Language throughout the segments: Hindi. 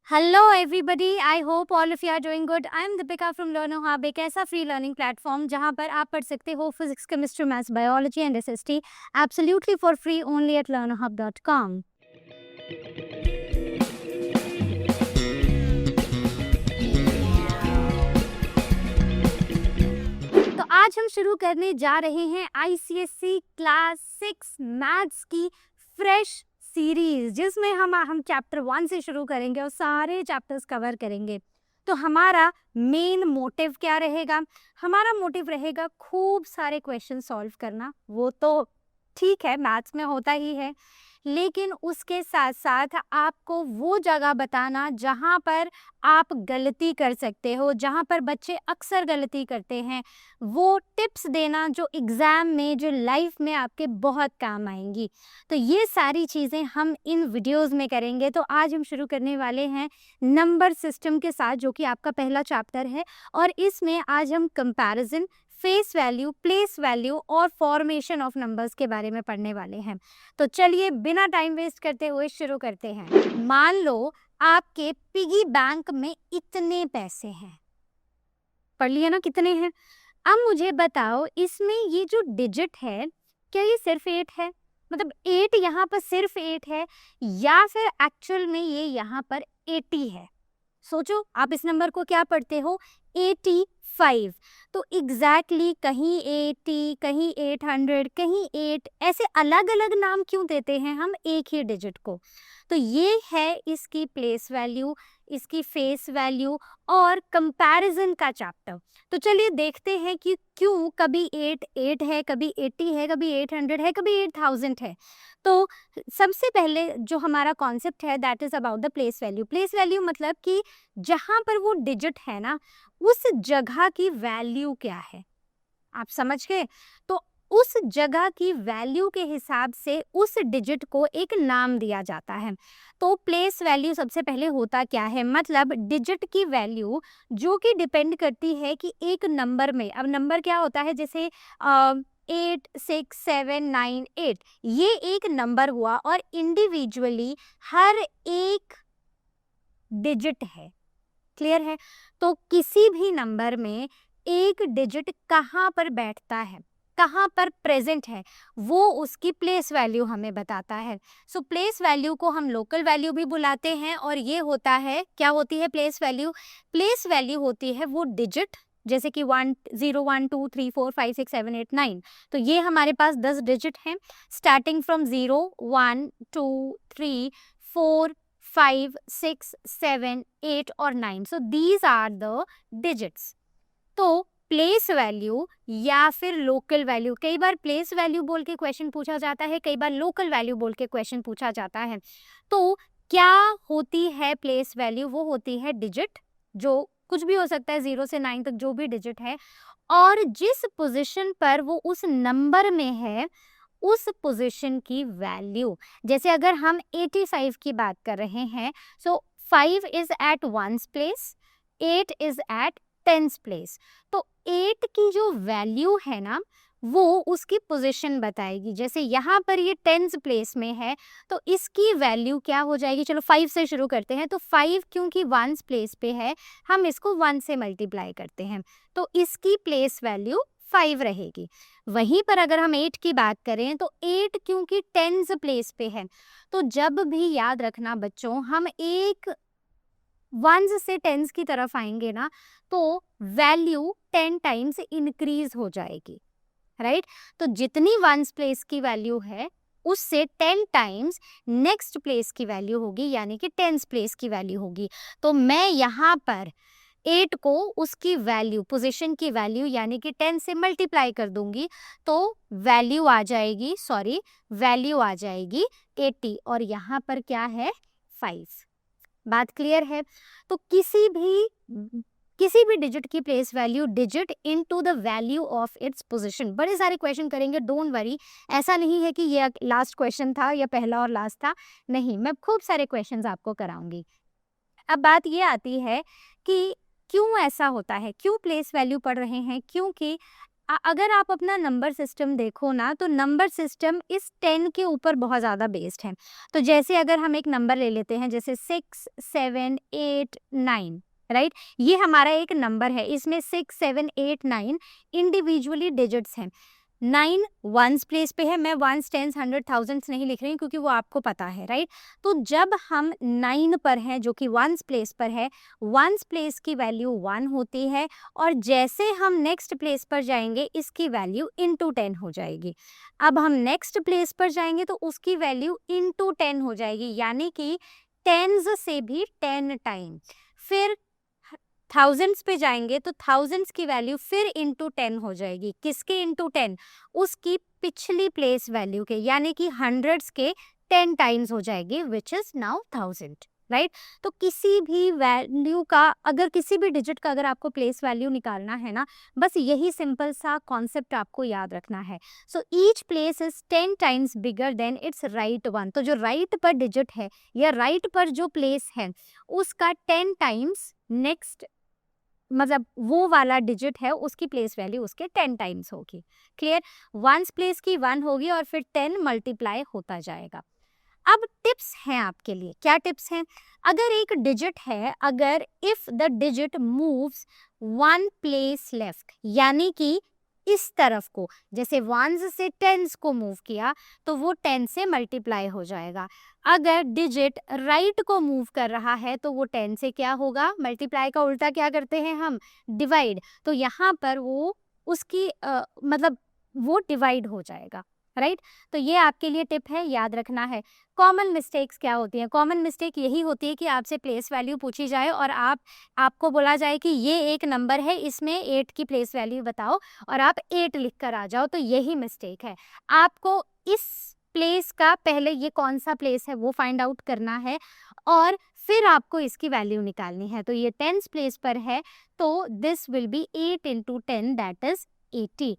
Hello everybody, I hope all of you are doing good. I am Deepika from Learno Hub, एक ऐसा फ्री लर्निंग प्लेटफॉर्म जहां पर आप पढ़ सकते हो physics, chemistry, maths, biology and SST absolutely for free only at learnerhub.com। तो आज हम शुरू करने जा रहे हैं आईसीएसई क्लास 6 मैथ्स की फ्रेश सीरीज, जिसमें हम चैप्टर 1 से शुरू करेंगे और सारे चैप्टर्स कवर करेंगे। तो हमारा मेन मोटिव क्या रहेगा? हमारा मोटिव रहेगा खूब सारे क्वेश्चन सॉल्व करना। वो तो ठीक है, मैथ्स में होता ही है, लेकिन उसके साथ साथ आपको वो जगह बताना जहाँ पर आप गलती कर सकते हो, जहाँ पर बच्चे अक्सर गलती करते हैं, वो टिप्स देना जो एग्ज़ाम में, जो लाइफ में आपके बहुत काम आएंगी। तो ये सारी चीज़ें हम इन वीडियोस में करेंगे। तो आज हम शुरू करने वाले हैं नंबर सिस्टम के साथ, जो कि आपका पहला चैप्टर है, और इसमें आज हम comparison, face value, place value और फॉर्मेशन ऑफ नंबर्स के बारे में पढ़ने वाले हैं। तो चलिए बिना टाइम वेस्ट करते हुए शुरू करते हैं। मान लो आपके पिगी बैंक में इतने पैसे हैं, पढ़ लिया ना कितने हैं। अब मुझे बताओ, इसमें ये जो डिजिट है, क्या ये सिर्फ 8 है? मतलब 8 यहाँ पर सिर्फ 8 है, या फिर एक्चुअल में ये यहाँ पर 80 है? सोचो, आप इस नंबर को क्या पढ़ते हो? 85। तो एग्जैक्टली कहीं 80, कहीं 800, कहीं 8, ऐसे अलग अलग नाम क्यों देते हैं हम एक ही डिजिट को? तो ये है इसकी प्लेस वैल्यू, इसकी फेस वैल्यू और कंपैरिजन का चैप्टर। तो चलिए देखते हैं कि क्यों कभी 8 8 है, कभी 80 है, कभी 800 है, कभी 8000 है। तो सबसे पहले जो हमारा कॉन्सेप्ट है that is about the place value. Place value मतलब कि जहाँ पर वो डिजिट है ना, उस जगह की वैल्यू क्या है, आप समझ गए? तो उस जगह की वैल्यू के हिसाब से उस डिजिट को एक नाम दिया जाता है। तो प्लेस वैल्यू सबसे पहले होता क्या है? मतलब डिजिट की वैल्यू जो कि डिपेंड करती है कि एक नंबर में, अब नंबर क्या होता है, जैसे 8 6 7 9 8, ये एक नंबर हुआ और इंडिविजुअली हर एक डिजिट है। क्लियर है? तो किसी भी नंबर में एक डिजिट कहाँ पर बैठता है, कहाँ पर प्रेजेंट है, वो उसकी प्लेस वैल्यू हमें बताता है। सो प्लेस वैल्यू को हम लोकल वैल्यू भी बुलाते हैं, और ये होता है, क्या होती है प्लेस वैल्यू? प्लेस वैल्यू होती है वो डिजिट, जैसे कि 1 0 1 2 3 4 5 6 7 8 9। तो ये हमारे पास 10 डिजिट हैं, स्टार्टिंग फ्रॉम 0 1 2 3 4 5 6 7 8 और 9। So these are the digits. तो प्लेस वैल्यू या फिर लोकल वैल्यू, कई बार प्लेस वैल्यू बोल के क्वेश्चन पूछा जाता है, कई बार लोकल वैल्यू बोल के क्वेश्चन पूछा जाता है। तो क्या होती है प्लेस वैल्यू? वो होती है डिजिट, जो कुछ भी हो सकता है, 0 से 9 तक जो भी डिजिट है, और जिस पोजीशन पर वो उस नंबर में है उस पोजीशन की वैल्यू। जैसे अगर हम 85 की बात कर रहे हैं, so 5 is at 1 place, 8 is at 10 place. तो 8 की जो वैल्यू है ना, वो उसकी पोजीशन बताएगी। जैसे यहाँ पर ये 10 प्लेस में है, तो इसकी वैल्यू क्या हो जाएगी? चलो 5 से शुरू करते हैं। तो 5 क्योंकि 1 प्लेस पे है, हम इसको 1 से मल्टीप्लाई करते हैं, तो इसकी प्लेस वैल्यू 5 रहेगी। वहीं पर अगर हम 8 की बात करें, तो 8 क्योंकि 10 प्लेस पे है, तो जब भी याद रखना बच्चों, हम एक 1 से 10 की तरफ आएंगे ना, तो वैल्यू 10 टाइम्स इंक्रीज हो जाएगी, राइट? तो जितनी 1 प्लेस की वैल्यू है, उससे 10 टाइम्स नेक्स्ट प्लेस की वैल्यू होगी, यानी कि 10 प्लेस की वैल्यू होगी। तो मैं यहाँ पर 8 को उसकी वैल्यू, पोजीशन की वैल्यू यानी कि 10 से मल्टीप्लाई कर दूंगी, तो वैल्यू आ जाएगी, वैल्यू आ जाएगी 80, और यहाँ पर क्या है? 5। बात क्लियर है? तो किसी भी डिजिट की place value, digit into the value of its position. बड़े सारे क्वेश्चन करेंगे, डोंट वरी। ऐसा नहीं है कि ये लास्ट क्वेश्चन था या पहला और लास्ट था, नहीं, मैं खूब सारे क्वेश्चंस आपको कराऊंगी। अब बात ये आती है कि क्यों ऐसा होता है, क्यों प्लेस वैल्यू पढ़ रहे हैं? क्योंकि अगर आप अपना नंबर सिस्टम देखो ना, तो नंबर सिस्टम इस 10 के ऊपर बहुत ज़्यादा बेस्ड है। तो जैसे अगर हम एक नंबर ले लेते हैं, जैसे 6, 7, 8, 9, राइट? ये हमारा एक नंबर है, इसमें 6, 7, 8, 9 इंडिविजुअली डिजिट्स हैं। 9 वंस प्लेस पे है, मैं वंस, टेंस, हंड्रेड, थाउजेंड्स नहीं लिख रही हूँ क्योंकि वो आपको पता है, राइट? तो जब हम 9 पर हैं, जो कि वंस प्लेस पर है, वंस प्लेस की वैल्यू 1 होती है, और जैसे हम नेक्स्ट प्लेस पर जाएंगे इसकी वैल्यू इंटू 10 हो जाएगी। अब हम नेक्स्ट प्लेस पर जाएंगे तो उसकी वैल्यू इंटू 10 हो जाएगी, यानी कि टेंस से भी 10 टाइम। फिर थाउजेंड्स पे जाएंगे तो थाउजेंड्स की वैल्यू फिर इंटू 10 हो जाएगी। किसके इंटू 10? उसकी पिछली प्लेस वैल्यू के, यानी कि हंड्रेड्स के 10 टाइम्स हो जाएगी, विच इज नाउ 1000, राइट? तो किसी भी वैल्यू का, अगर किसी भी डिजिट का अगर आपको प्लेस वैल्यू निकालना है ना, बस यही सिंपल सा कॉन्सेप्ट आपको याद रखना है। So each place is 10 times bigger than it's right one. तो जो राइट पर डिजिट है या राइट पर जो प्लेस है उसका 10 टाइम्स नेक्स्ट, मतलब वो वाला डिजिट है उसकी प्लेस वैल्यू उसके 10 टाइम्स होगी। क्लियर? वंस प्लेस की 1 होगी और फिर 10 मल्टीप्लाई होता जाएगा। अब टिप्स हैं आपके लिए। क्या टिप्स हैं? अगर एक डिजिट है, अगर if the digit moves 1 place left, यानी कि इस तरफ को, जैसे वंस से टेंस को मूव किया तो वो 10 से मल्टीप्लाई हो जाएगा। अगर डिजिट राइट को मूव कर रहा है तो वो 10 से क्या होगा? मल्टीप्लाई का उल्टा क्या करते हैं हम? डिवाइड। तो यहाँ पर वो उसकी मतलब वो डिवाइड हो जाएगा, राइट? तो ये आपके लिए टिप है, याद रखना है। कॉमन मिस्टेक्स क्या होती हैं? कॉमन मिस्टेक यही होती है कि आपसे प्लेस वैल्यू पूछी जाए और आपको बोला जाए कि ये एक नंबर है, इसमें 8 की प्लेस वैल्यू बताओ, और आप 8 लिख कर आ जाओ। तो यही मिस्टेक है। आपको इस प्लेस का पहले ये कौन सा प्लेस है वो फाइंड आउट करना है, और फिर आपको इसकी वैल्यू निकालनी है। तो ये 10th प्लेस पर है, तो this will B 8 into 10, that is 80।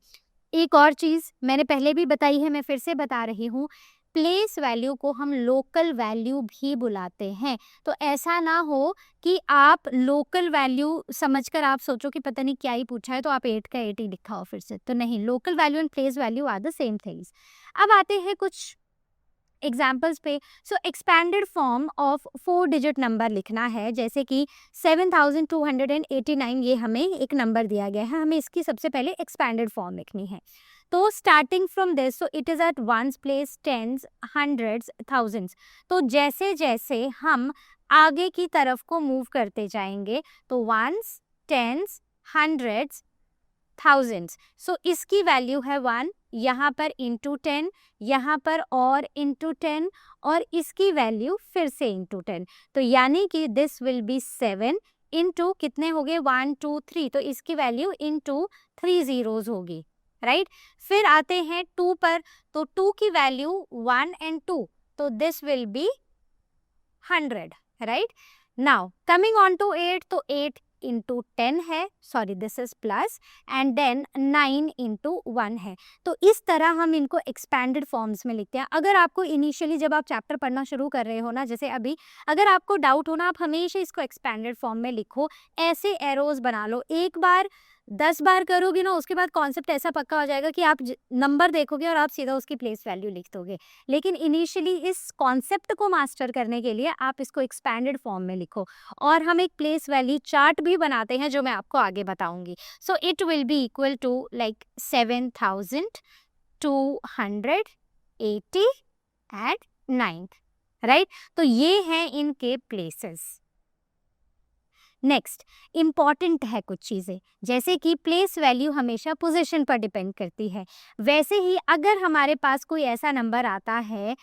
एक और चीज़ मैंने पहले भी बताई है, मैं फिर से बता रही हूँ, प्लेस वैल्यू को हम लोकल वैल्यू भी बुलाते हैं। तो ऐसा ना हो कि आप लोकल वैल्यू समझकर आप सोचो कि पता नहीं क्या ही पूछा है, तो आप 8 का 8 ही लिखा हो फिर से। तो नहीं, local value and place value are the same things. अब आते हैं कुछ एग्जाम्पल्स पे। So expanded form of 4 digit number लिखना है, जैसे कि 7289, ये हमें एक नंबर दिया गया है, हमें इसकी सबसे पहले एक्सपैंडेड फॉर्म लिखनी है। तो starting from this, so it is at ones place, tens, hundreds, thousands. तो जैसे जैसे हम आगे की तरफ को मूव करते जाएंगे तो वंस, टेंस, हंड्रेड्स, थाउजेंड्स, सो इसकी वैल्यू है 1, यहाँ पर इंटू 10, यहाँ पर और इंटू 10, और इसकी वैल्यू फिर से इंटू 10। तो यानी कि दिस विल बी 7 इंटू कितने हो गए? 1, 2, 3। तो इसकी वैल्यू इंटू 3 zeros होगी, राइट? फिर आते हैं 2 पर, तो 2 की वैल्यू 1 and 2, तो this will be 100, right? Now coming on to 8, तो 8 इंटू 10 है, sorry this is plus, and then 9 into 1 है। तो इस तरह हम इनको एक्सपैंडेड फॉर्म्स में लिखते हैं। अगर आपको इनिशियली जब आप चैप्टर पढ़ना शुरू कर रहे हो ना, जैसे अभी, अगर आपको डाउट हो ना, आप हमेशा इसको एक्सपैंडेड फॉर्म में लिखो, ऐसे एरोज बना लो। एक बार 10 बार करोगे ना, उसके बाद कॉन्सेप्ट ऐसा पक्का हो जाएगा कि आप नंबर देखोगे और आप सीधा उसकी प्लेस वैल्यू लिख दोगे। लेकिन इनिशियली इस कॉन्सेप्ट को मास्टर करने के लिए आप इसको एक्सपैंडेड फॉर्म में लिखो। और हम एक प्लेस वैल्यू चार्ट भी बनाते हैं जो मैं आपको आगे बताऊंगी। So it will be equal to like 7280 at 9, right? तो ये हैं इनके प्लेसेस। नेक्स्ट, इम्पॉर्टेंट है कुछ चीज़ें, जैसे कि प्लेस वैल्यू हमेशा पोजीशन पर डिपेंड करती है। वैसे ही अगर हमारे पास कोई ऐसा नंबर आता है,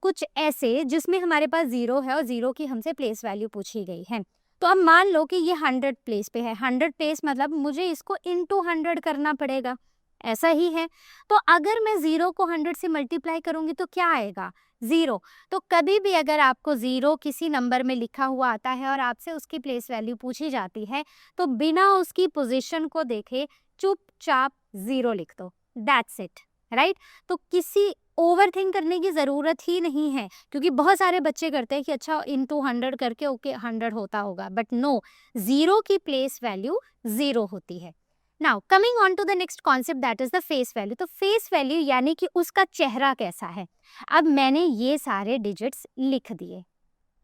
कुछ ऐसे जिसमें हमारे पास 0 है और 0 की हमसे प्लेस वैल्यू पूछी गई है, तो अब मान लो कि ये 100 प्लेस पे है। 100 प्लेस मतलब मुझे इसको इंटू 100 करना पड़ेगा, ऐसा ही है। तो अगर मैं 0 को 100 से मल्टीप्लाई करूंगी तो क्या आएगा? 0। तो कभी भी अगर आपको 0 किसी नंबर में लिखा हुआ आता है और आपसे उसकी प्लेस वैल्यू पूछी जाती है, तो बिना उसकी पोजीशन को देखे चुपचाप 0 लिख दो, दैट्स इट, राइट? तो किसी ओवर थिंक करने की ज़रूरत ही नहीं है, क्योंकि बहुत सारे बच्चे करते हैं कि अच्छा इंटू 100 करके ओके 100 होता होगा, बट नो, 0 की प्लेस वैल्यू 0 होती है। Now coming on to the next concept that is the face value. तो फेस वैल्यू यानी कि उसका चेहरा कैसा है। अब मैंने ये सारे डिजिट्स लिख दिए,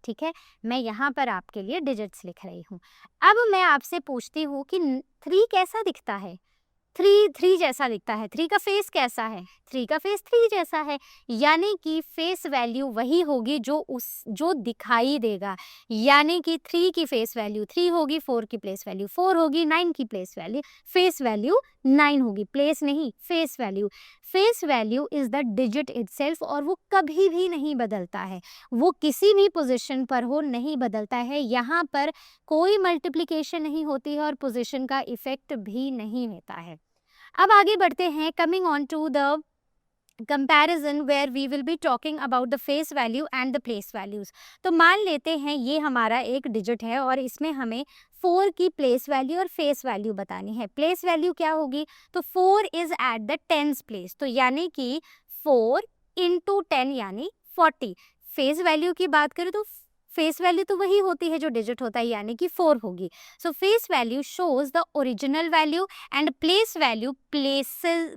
ठीक है, मैं यहाँ पर आपके लिए डिजिट्स लिख रही हूँ। अब मैं आपसे पूछती हूँ कि 3 कैसा दिखता है। 3 जैसा दिखता है। 3 का फेस कैसा है। 3 का फेस 3 जैसा है। यानी कि फेस वैल्यू वही होगी जो दिखाई देगा। यानी कि 3 की फेस वैल्यू 3 होगी, 4 की प्लेस वैल्यू 4 होगी, 9 की प्लेस वैल्यू फेस वैल्यू 9 होगी। प्लेस नहीं, face value. Face value is the digit itself, और वो कभी भी नहीं बदलता है। वो किसी भी पोजीशन पर हो नहीं बदलता है। यहाँ पर कोई मल्टीप्लिकेशन नहीं होती है और पोजीशन का इफेक्ट भी नहीं होता है। अब आगे बढ़ते हैं, coming on to the comparison where we will be talking about the face value and the place values. तो मान लेते हैं ये हमारा एक डिजिट है और इसमें हमें 4 की प्लेस वैल्यू और फेस वैल्यू बतानी है। प्लेस वैल्यू क्या होगी, तो 4 is at the 10th place, तो यानी कि 4 इंटू 10 यानी 40। फेस वैल्यू की बात करें तो फेस वैल्यू तो वही होती है जो डिजिट होता है, यानी कि 4 होगी। सो face value shows the original value and place value places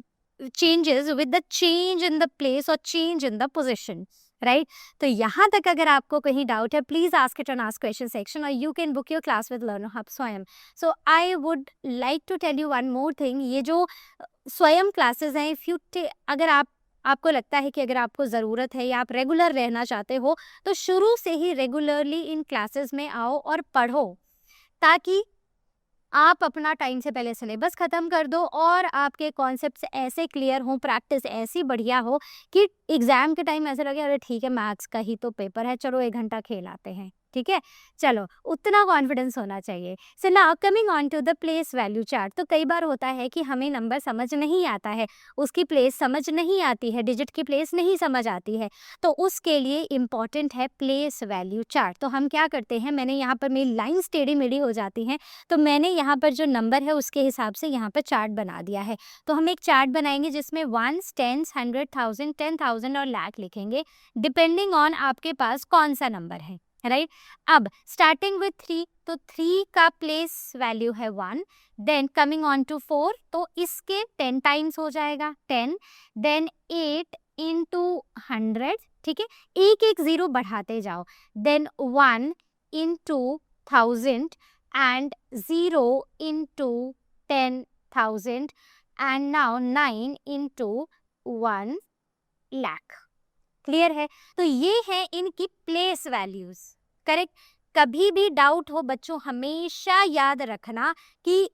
changes with the change in the place or change in the position, right? तो यहाँ तक अगर आपको कहीं डाउट है, please ask it on ask question section, और you can book your class with Learner Hub Swayam. So I would like to tell you one more thing, ये जो स्वयं क्लासेस हैं, इफ यू अगर आपको लगता है कि अगर आपको ज़रूरत है या आप रेगुलर रहना चाहते हो, तो शुरू से ही रेगुलरली इन क्लासेस में आओ और पढ़ो, ताकि आप अपना टाइम से पहले सिलेबस ख़त्म कर दो और आपके कॉन्सेप्ट्स ऐसे क्लियर हों, प्रैक्टिस ऐसी बढ़िया हो कि एग्ज़ाम के टाइम ऐसे लगे अरे ठीक है मैथ्स का ही तो पेपर है, चलो 1 घंटा खेल आते हैं, ठीक है, चलो उतना कॉन्फिडेंस होना चाहिए। So now coming on to the place value chart. तो कई बार होता है कि हमें नंबर समझ नहीं आता है, उसकी प्लेस समझ नहीं आती है, डिजिट की प्लेस नहीं समझ आती है, तो उसके लिए इम्पॉर्टेंट है प्लेस वैल्यू चार्ट। तो हम क्या करते हैं, मैंने यहाँ पर मेरी लाइन्स टेढ़ी मेढ़ी हो जाती हैं, तो मैंने यहाँ पर जो नंबर है उसके हिसाब से यहाँ पर चार्ट बना दिया है। तो हम एक चार्ट बनाएंगे जिसमें 1s, 10s, 100, 1000, 10,000 और लाख लिखेंगे, डिपेंडिंग ऑन आपके पास कौन सा नंबर है, राइट? अब स्टार्टिंग विथ 3, तो 3 का प्लेस वैल्यू है 1, देन कमिंग ऑन टू 4, तो इसके 10 टाइम्स हो जाएगा 10, देन 8 इंटू 100, ठीक है, एक एक जीरो बढ़ाते जाओ, then 1 into 1000 and 0 into 10,000 and now 9 into 1 lakh। Clear है? तो ये है इनकी प्लेस वैल्यूज, करेक्ट। कभी भी डाउट हो बच्चों, हमेशा याद रखना कि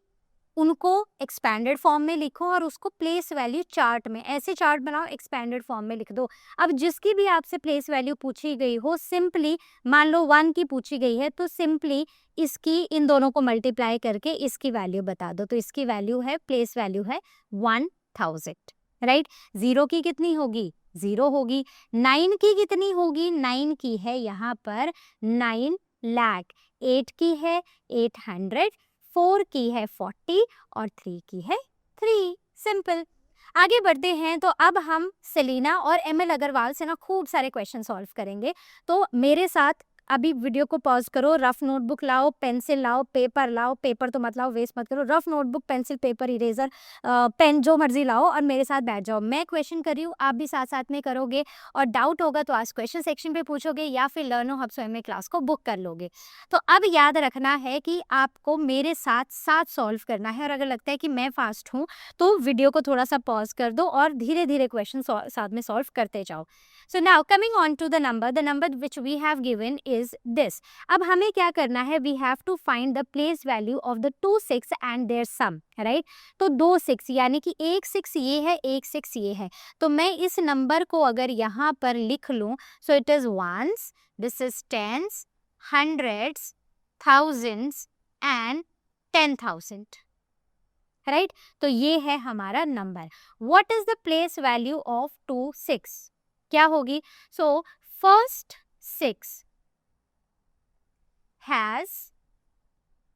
उनको एक्सपैंडेड फॉर्म में लिखो और उसको प्लेस वैल्यू चार्ट में, ऐसे चार्ट बनाओ एक्सपैंडेड फॉर्म में लिख दो। अब जिसकी भी आपसे प्लेस वैल्यू पूछी गई हो, सिंपली मान लो 1 की पूछी गई है, तो सिंपली इसकी इन दोनों को मल्टीप्लाई करके इसकी वैल्यू बता दो। तो इसकी वैल्यू है, प्लेस वैल्यू है 1000, राइट। 0 की कितनी होगी, 0 होगी। 9 की कितनी होगी, 9 की है यहाँ पर 9 लाख। 8 की है 800, 4 की है 40 और 3 की है 3। सिंपल। आगे बढ़ते हैं, तो अब हम सेलिना और ML अग्रवाल से ना खूब सारे क्वेश्चन सॉल्व करेंगे। तो मेरे साथ अभी वीडियो को पॉज करो, रफ नोटबुक लाओ, पेंसिल लाओ, पेपर लाओ, पेपर तो मत लाओ, वेस्ट मत करो, rough notebook, pencil, paper, eraser, pen, जो मर्जी लाओ और मेरे साथ बैठ जाओ। मैं क्वेश्चन कर रही हूँ, आप भी साथ साथ में करोगे, और डाउट होगा तो आज क्वेश्चन सेक्शन पे पूछोगे या फिर लर्नो हब स्वयं में क्लास को बुक कर लोगे। तो अब याद रखना है कि आपको मेरे साथ साथ सॉल्व करना है, और अगर लगता है कि मैं फास्ट हूँ तो वीडियो को थोड़ा सा पॉज कर दो और धीरे धीरे क्वेश्चन साथ में सॉल्व करते जाओ। So now coming on to the number which we have given is this. अब हमें क्या करना है, we have to find the place value of the 2 6 and their sum, right. तो 2 6 यानी कि 1 6 ये है, 1 6 ये है, तो मैं इस नंबर को अगर यहाँ पर लिख लूँ, so it is ones, this is tens, hundreds, thousands and 10,000, right. तो ये है हमारा number. What is the place value of 2 6, क्या होगी? So first 6 has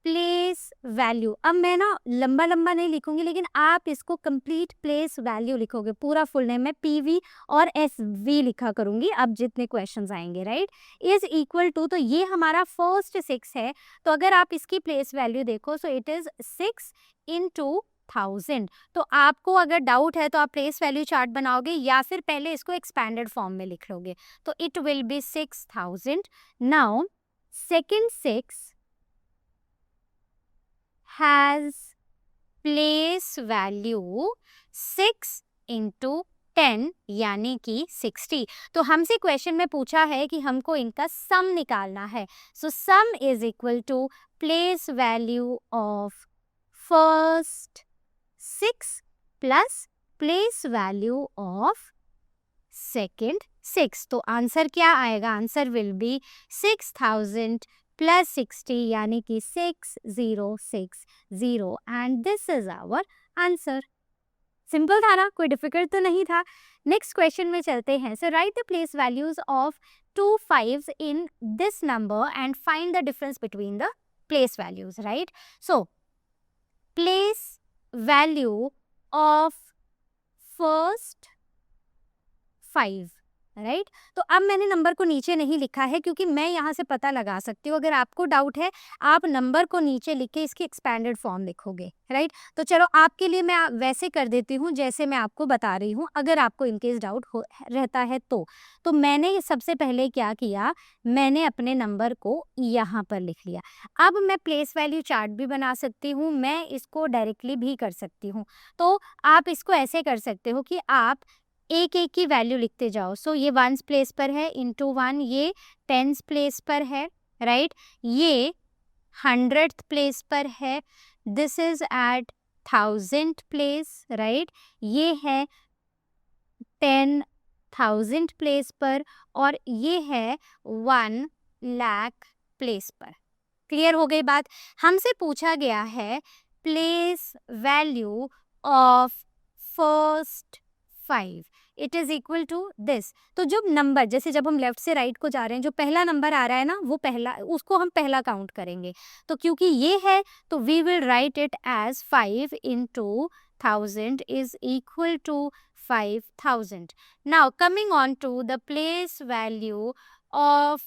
place value. अब मैं ना लंबा लंबा नहीं लिखूंगी, लेकिन आप इसको कंप्लीट प्लेस वैल्यू लिखोगे, पूरा फुल नेम मैं PV और SV लिखा करूंगी अब जितने क्वेश्चंस आएंगे, राइट। इज इक्वल टू, तो ये हमारा फर्स्ट 6 है, तो अगर आप इसकी प्लेस वैल्यू देखो, सो इट इज 6 इंटू 6000। तो आपको अगर डाउट है तो आप प्लेस वैल्यू चार्ट बनाओगे या फिर पहले इसको एक्सपैंडेड फॉर्म में लिख लोगे, तो it will B 6000। Now second 6 has place value 6 into 10 यानी कि 60। तो हमसे क्वेश्चन में पूछा है कि हमको इनका सम निकालना है। So sum is equal to place value of first 6 plus place value of second 6। तो आंसर क्या आएगा? आंसर विल बी 6000 प्लस 60 यानी कि 6060 and this is our answer. Simple था ना, कोई डिफिकल्ट तो नहीं था। नेक्स्ट क्वेश्चन में चलते हैं। So write the place values of 2 5s in this number and find the difference between the place values, right? So place value of first 5, right? तो अब मैंने नंबर को नीचे नहीं लिखा है क्योंकि मैं यहाँ से पता लगा सकती हूँ। अगर आपको डाउट है आप नंबर को नीचे लिख के इसकी एक्सपैंडेड फॉर्म लिखोगे, राइट? तो चलो आपके लिए मैं वैसे कर देती हूँ जैसे मैं आपको बता रही हूँ, अगर आपको इनकेस डाउट रहता है तो मैंने सबसे पहले क्या किया, मैंने अपने नंबर को यहाँ पर लिख लिया। अब मैं प्लेस वैल्यू चार्ट भी बना सकती हूँ, मैं इसको डायरेक्टली भी कर सकती हूँ। तो आप इसको ऐसे कर सकते हो कि आप एक एक की वैल्यू लिखते जाओ। सो ये 1s प्लेस पर है, इंटू 1 ये 10s प्लेस पर है, राइट? ये 100th प्लेस पर है, this is at 1000 place, right? ये है 10,000 प्लेस पर और ये है 1 लाख प्लेस पर। क्लियर हो गई बात? हमसे पूछा गया है place value of first 5, it is equal to this. तो जब नंबर, जैसे जब हम लेफ्ट से राइट को जा रहे हैं, जो पहला नंबर आ रहा है ना वो पहला, उसको हम पहला काउंट करेंगे। तो क्योंकि ये है तो we will write it as 5 into 1000 is equal to 5000. Now coming on to the place value of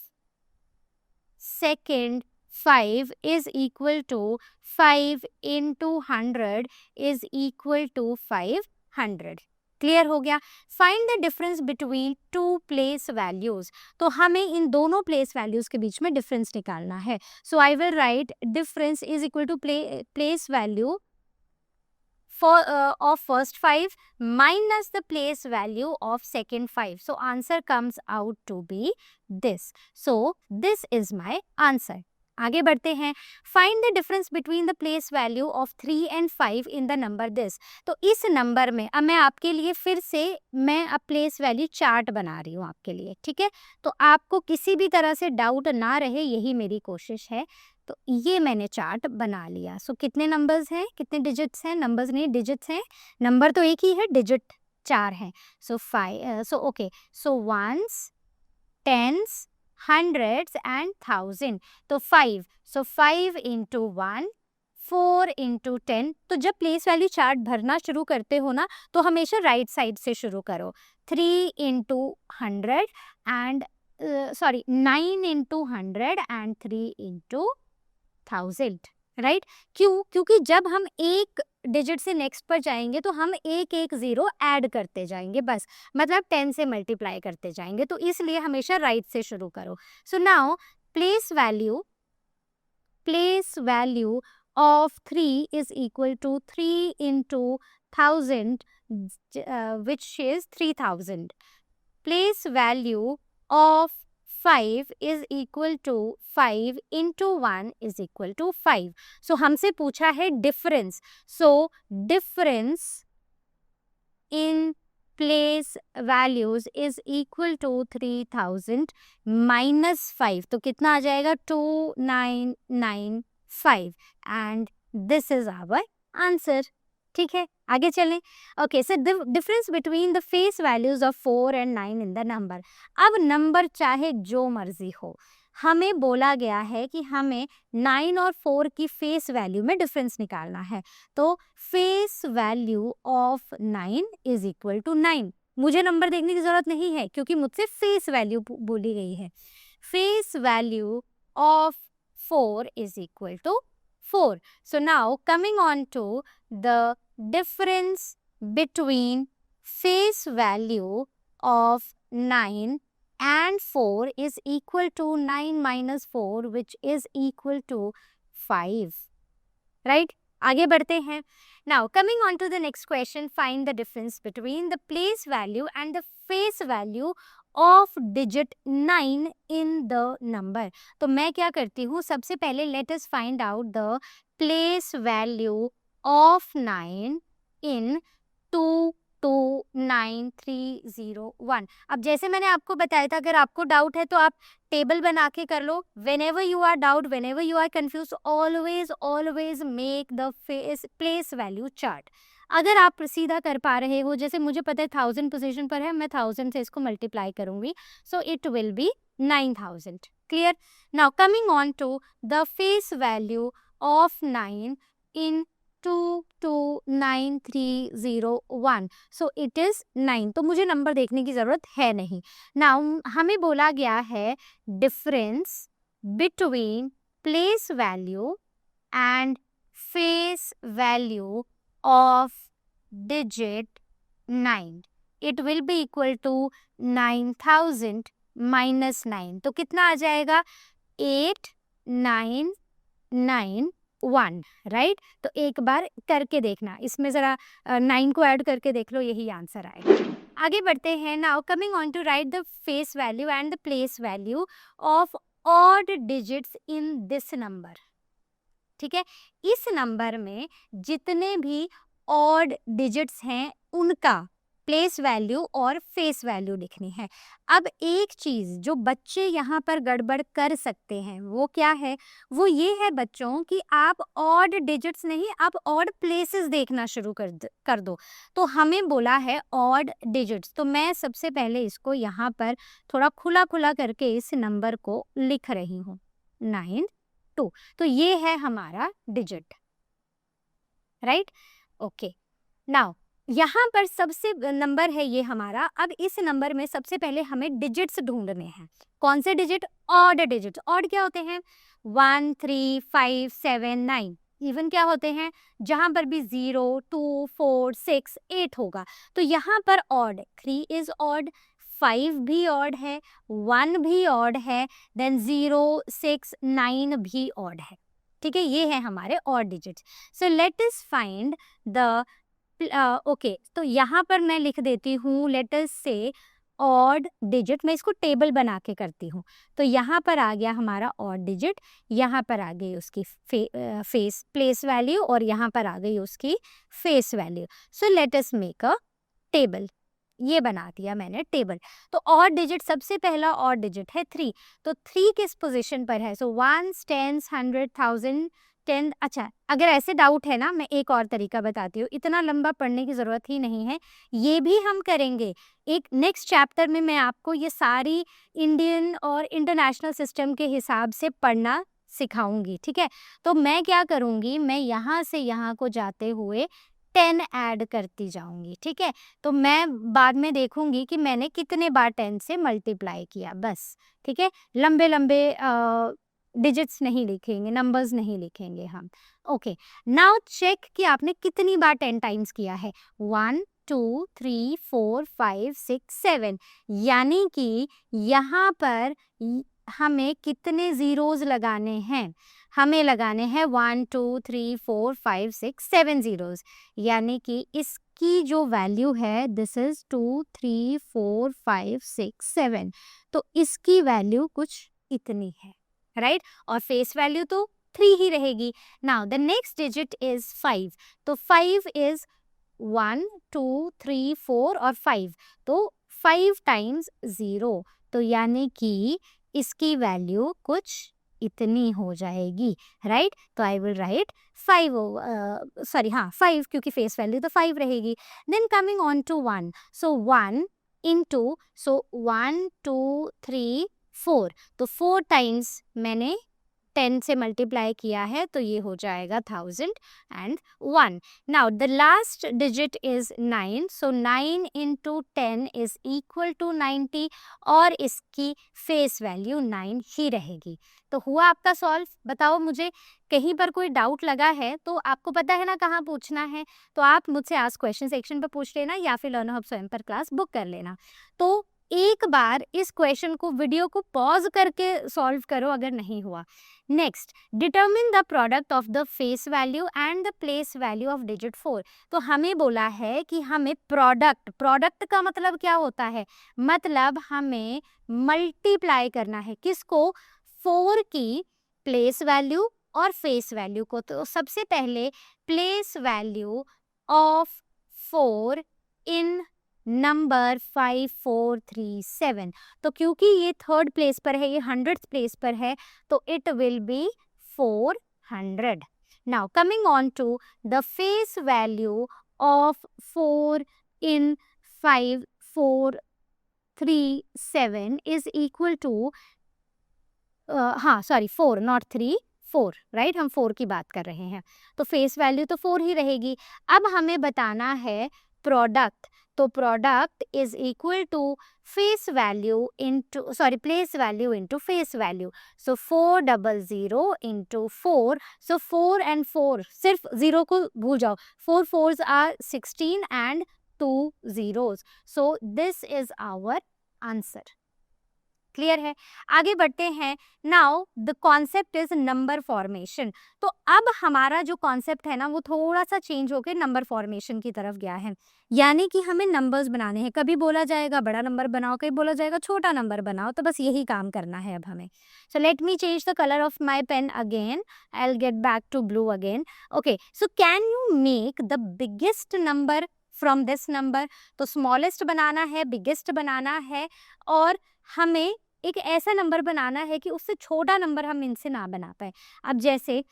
second 5 is equal to 5 into 100 is equal to 500. Clear हो गया? Find the difference between two place values. तो हमें इन दोनों प्लेस वैल्यूज के बीच में डिफरेंस निकालना है। So I will write difference is equal to place value of first 5 minus the place value of second 5. So answer comes out to be this. So this is my answer. आगे बढ़ते हैं। Find the difference between the place value of 3 and 5 in the number this. तो इस नंबर में अब मैं आपके लिए फिर से मैं अब प्लेस वैल्यू चार्ट बना रही हूँ आपके लिए, ठीक है? तो आपको किसी भी तरह से डाउट ना रहे, यही मेरी कोशिश है। तो ये मैंने चार्ट बना लिया। सो कितने नंबर्स हैं, कितने डिजिट्स हैं? नंबर्स नहीं, डिजिट्स हैं। नंबर तो एक ही है, डिजिट 4 हैं। So 5, so okay, so 1s 10s 100s and 1000। तो 5, सो 5 into 1 4 into 10। तो जब प्लेस वैल्यू चार्ट भरना शुरू करते हो ना तो हमेशा राइट साइड से शुरू करो। 3 into 100 and 9 into 100 and 3 into 1000, right? क्यों? क्योंकि जब हम एक डिजिट से नेक्स्ट पर जाएंगे तो हम एक एक जीरो ऐड करते जाएंगे, बस मतलब 10 से मल्टीप्लाई करते जाएंगे। तो इसलिए हमेशा राइट से शुरू करो। So now place value of 3 is equal to 3 into 1000 which is 3000. Place value of 5 is equal to 5 into 1 is equal to 5. So हमसे पूछा है difference. So difference in place values is equal to 3000 minus 5। तो कितना आ जाएगा? 2995 and this is our answer। ठीक है, आगे चलें। Okay, so difference between the face values of 4 and 9 in the number. अब नंबर चाहे जो मर्जी हो, हमें बोला गया है कि हमें 9 और 4 की फेस वैल्यू में डिफरेंस निकालना है। तो face value of 9 is equal to 9। मुझे नंबर देखने की जरूरत नहीं है क्योंकि मुझसे फेस वैल्यू बोली गई है। Face value of 4 is equal to 4. So now coming on to the difference between face value of 9 and 4 is equal to 9 minus 4, which is equal to 5. Right? आगे बढ़ते हैं. Now coming on to the next question, find the difference between the place value and the face value of digit 9 in the number. तो मैं क्या करती हूँ, सबसे पहले let us find out the place value of 9 in 229,301. अब जैसे मैंने आपको बताया था, अगर आपको डाउट है तो आप टेबल बना के कर लो. whenever you are doubt, whenever you are confused, always make the place value chart. अगर आप सीधा कर पा रहे हो, जैसे मुझे पता है 1000 पोजीशन पर है, मैं 1000 से इसको मल्टीप्लाई करूंगी, so it will be 9000. Clear? Now coming on to the face value of 9 in 229,301. So it is 9. तो मुझे नंबर देखने की जरूरत है नहीं. नाउ हमें बोला गया है difference between place value and face value of digit 9. It will be equal to 9000 minus 9. तो कितना आ जाएगा? 8991. राइट? तो एक बार करके देखना, इसमें ज़रा 9 को ऐड करके देख लो, यही आंसर आएगा. आगे बढ़ते हैं. Now coming on to right the face value and the place value of odd digits in this number. ठीक है, इस नंबर में जितने भी ऑड डिजिट्स हैं उनका प्लेस वैल्यू और फेस वैल्यू लिखनी है. अब एक चीज जो बच्चे यहाँ पर गड़बड़ कर सकते हैं वो क्या है, वो ये है बच्चों कि आप ऑड डिजिट्स नहीं, आप ऑड प्लेसेस देखना शुरू कर दो. तो हमें बोला है ऑड डिजिट्स, तो मैं सबसे पहले इसको यहाँ पर थोड़ा खुला खुला करके इस नंबर को लिख रही हूँ, 9 2. तो ये है हमारा डिजिट. राइट? ओके. नाउ यहाँ पर सबसे नंबर है ये हमारा. अब इस नंबर में सबसे पहले हमें डिजिट्स ढूंढने हैं. कौन से डिजिट? Odd digit. ऑड क्या होते हैं? 1 3 5 7 9. इवन क्या होते हैं? जहाँ पर भी 0 2 4 6 8 होगा. तो यहाँ पर ऑड 3 इज ऑड, 5 भी ऑड है, 1 भी ऑड है, देन 0 6 9 भी ऑड है. ठीक है, ये है हमारे odd digits. So let us find the okay. तो यहाँ पर मैं लिख देती हूँ, लेट अस से ऑड डिजिट. मैं इसको टेबल बना के करती हूँ. तो यहाँ पर आ गया हमारा ऑड डिजिट, यहाँ पर आ गई उसकी फेस प्लेस वैल्यू और यहाँ पर आ गई उसकी face value. So let us make a table. ये बना दिया मैंने टेबल. तो ऑड डिजिट, सबसे पहला ऑड डिजिट है 3. तो 3 किस पोजीशन पर है? सो 1 10 100 1000 10. अच्छा, अगर ऐसे डाउट है ना, मैं एक और तरीका बताती हूँ, इतना लंबा पढ़ने की ज़रूरत ही नहीं है, ये भी हम करेंगे. एक नेक्स्ट चैप्टर में मैं आपको ये सारी इंडियन और इंटरनेशनल सिस्टम के हिसाब से पढ़ना सिखाऊंगी. ठीक है? तो मैं क्या करूँगी, मैं यहाँ से यहाँ को जाते हुए 10 ऐड करती जाऊंगी. ठीक है? तो मैं बाद में देखूंगी कि मैंने कितने बार 10 से मल्टीप्लाई किया, बस. ठीक है? लंबे लंबे डिजिट्स नहीं लिखेंगे, नंबर्स नहीं लिखेंगे हम. ओके. नाउ चेक कि आपने कितनी बार 10 टाइम्स किया है. 1 2 3 4 5 6 7. यानी कि यहाँ पर हमें कितने ज़ीरोज़ लगाने हैं? हमें लगाने हैं 1 2 3 4 5 6 7 ज़ीरोज़. यानी कि इसकी जो वैल्यू है, दिस इज़ 2 3 4 5 6 7. तो इसकी वैल्यू कुछ इतनी है. राइट? और फेस वैल्यू तो 3 ही रहेगी. Now the next digit is 5. तो 5 इज़ 1 2 3 4 और 5. तो 5 टाइम्स 0. तो यानी कि इसकी वैल्यू कुछ इतनी हो जाएगी. राइट? तो आई विल राइट 5 सॉरी, हाँ 5, क्योंकि फेस वैल्यू तो 5 रहेगी. Then coming on to 1. So 1 into, so 1 2 3 4. तो 4 टाइम्स मैंने 10 से मल्टीप्लाई किया है तो ये हो जाएगा 1001. Now the last digit is 9, so 9 into 10 is equal to 90 और इसकी फेस वैल्यू 9 ही रहेगी. तो हुआ आपका सॉल्व. बताओ मुझे, कहीं पर कोई डाउट लगा है तो आपको पता है ना कहाँ पूछना है, तो आप मुझसे आस्क क्वेश्चन सेक्शन पर पूछ लेना या फिर लर्नर हब स्वयं पर क्लास बुक कर लेना. तो एक बार इस क्वेश्चन को, वीडियो को पॉज करके सॉल्व करो अगर नहीं हुआ. Next, determine the product of the face value and the place value of digit 4. तो हमें बोला है कि हमें प्रोडक्ट का मतलब क्या होता है, मतलब हमें मल्टीप्लाई करना है किसको, 4 की प्लेस वैल्यू और फेस वैल्यू को. तो सबसे पहले place value of 4 in number 5437. तो क्योंकि ये थर्ड प्लेस पर है, ये 100th प्लेस पर है, तो it will be 400. Now coming on to the face value of 4 in 5437 is equal to, हाँ सॉरी 4 नॉट 3, 4 राइट, हम 4 की बात कर रहे हैं. तो फेस वैल्यू तो 4 ही रहेगी. अब हमें बताना है प्रोडक्ट. तो product is equal to face value into, sorry place value into face value. So 400 into 4. So 4 and 4, सिर्फ 0 को भूल जाओ. 4 4s are 16 and 2 zeros. So this is our answer. Clear है. आगे बढ़ते हैं. Now the concept is number formation. तो अब हमारा जो कॉन्सेप्ट है ना वो थोड़ा सा चेंज होकर नंबर फॉर्मेशन की तरफ गया है. यानी कि हमें नंबर्स बनाने हैं. कभी बोला जाएगा बड़ा नंबर बनाओ, कभी बोला जाएगा छोटा नंबर बनाओ. तो बस यही काम करना है अब हमें. So let me change the colour of my pen again. I will get back to blue again. Okay, so can you make the biggest number from this number. तो स्मॉलेस्ट बनाना है, बिगेस्ट बनाना है, और हमें एक ऐसा नंबर बनाना है कि उससे छोटा नंबर हम इनसे ना बना पाए. अब जैसे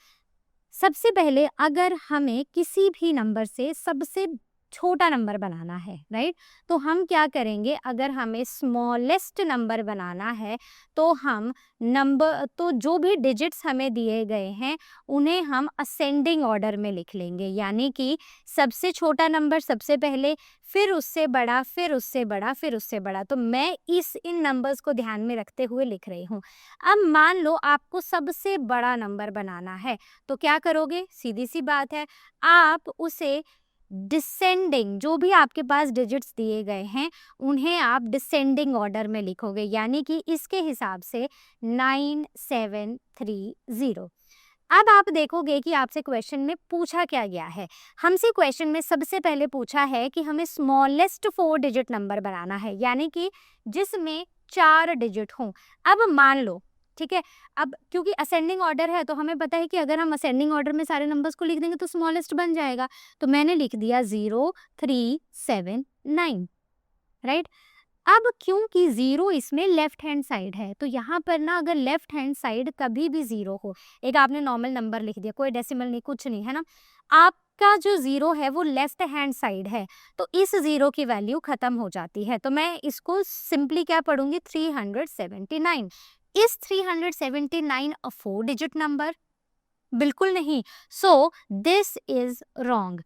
सबसे पहले अगर हमें किसी भी नंबर से सबसे छोटा नंबर बनाना है, राइट, तो हम क्या करेंगे, अगर हमें स्मॉलेस्ट नंबर बनाना है तो हम नंबर, तो जो भी डिजिट्स हमें दिए गए हैं उन्हें हम असेंडिंग ऑर्डर में लिख लेंगे. यानी कि सबसे छोटा नंबर सबसे पहले, फिर उससे बड़ा, फिर उससे बड़ा, फिर उससे बड़ा. तो मैं इन नंबर्स को ध्यान में रखते हुए लिख रही हूँ. अब मान लो आपको सबसे बड़ा नंबर बनाना है, तो क्या करोगे, सीधी सी बात है, आप उसे डिसेंडिंग, जो भी आपके पास डिजिट्स दिए गए हैं उन्हें आप डिसेंडिंग ऑर्डर में लिखोगे. यानी कि इसके हिसाब से 9730. अब आप देखोगे कि आपसे क्वेश्चन में पूछा क्या गया है. हमसे क्वेश्चन में सबसे पहले पूछा है कि हमें स्मॉलेस्ट 4 डिजिट नंबर बनाना है, यानी कि जिसमें 4 डिजिट हों. अब मान लो, ठीक है, अब क्योंकि असेंडिंग ऑर्डर है तो हमें पता है कि अगर हम असेंडिंग ऑर्डर में सारे नंबर्स को लिख देंगे तो स्मॉलेस्ट बन जाएगा. तो मैंने लिख दिया 0379, राइट. अब क्योंकि 0 इसमें लेफ्ट हैंड साइड है, तो यहाँ पर ना अगर लेफ्ट हैंड साइड कभी भी 0 हो, एक आपने नॉर्मल नंबर लिख दिया, कोई डेसिमल नहीं, कुछ नहीं है ना, आपका जो 0 है वो लेफ्ट हैंड साइड है, तो इस 0 की वैल्यू खत्म हो जाती है. तो मैं इसको सिंपली क्या पढ़ूंगी, 379. इस 379 अ 4 डिजिट नंबर? बिल्कुल नहीं. सो दिस इज रॉन्ग.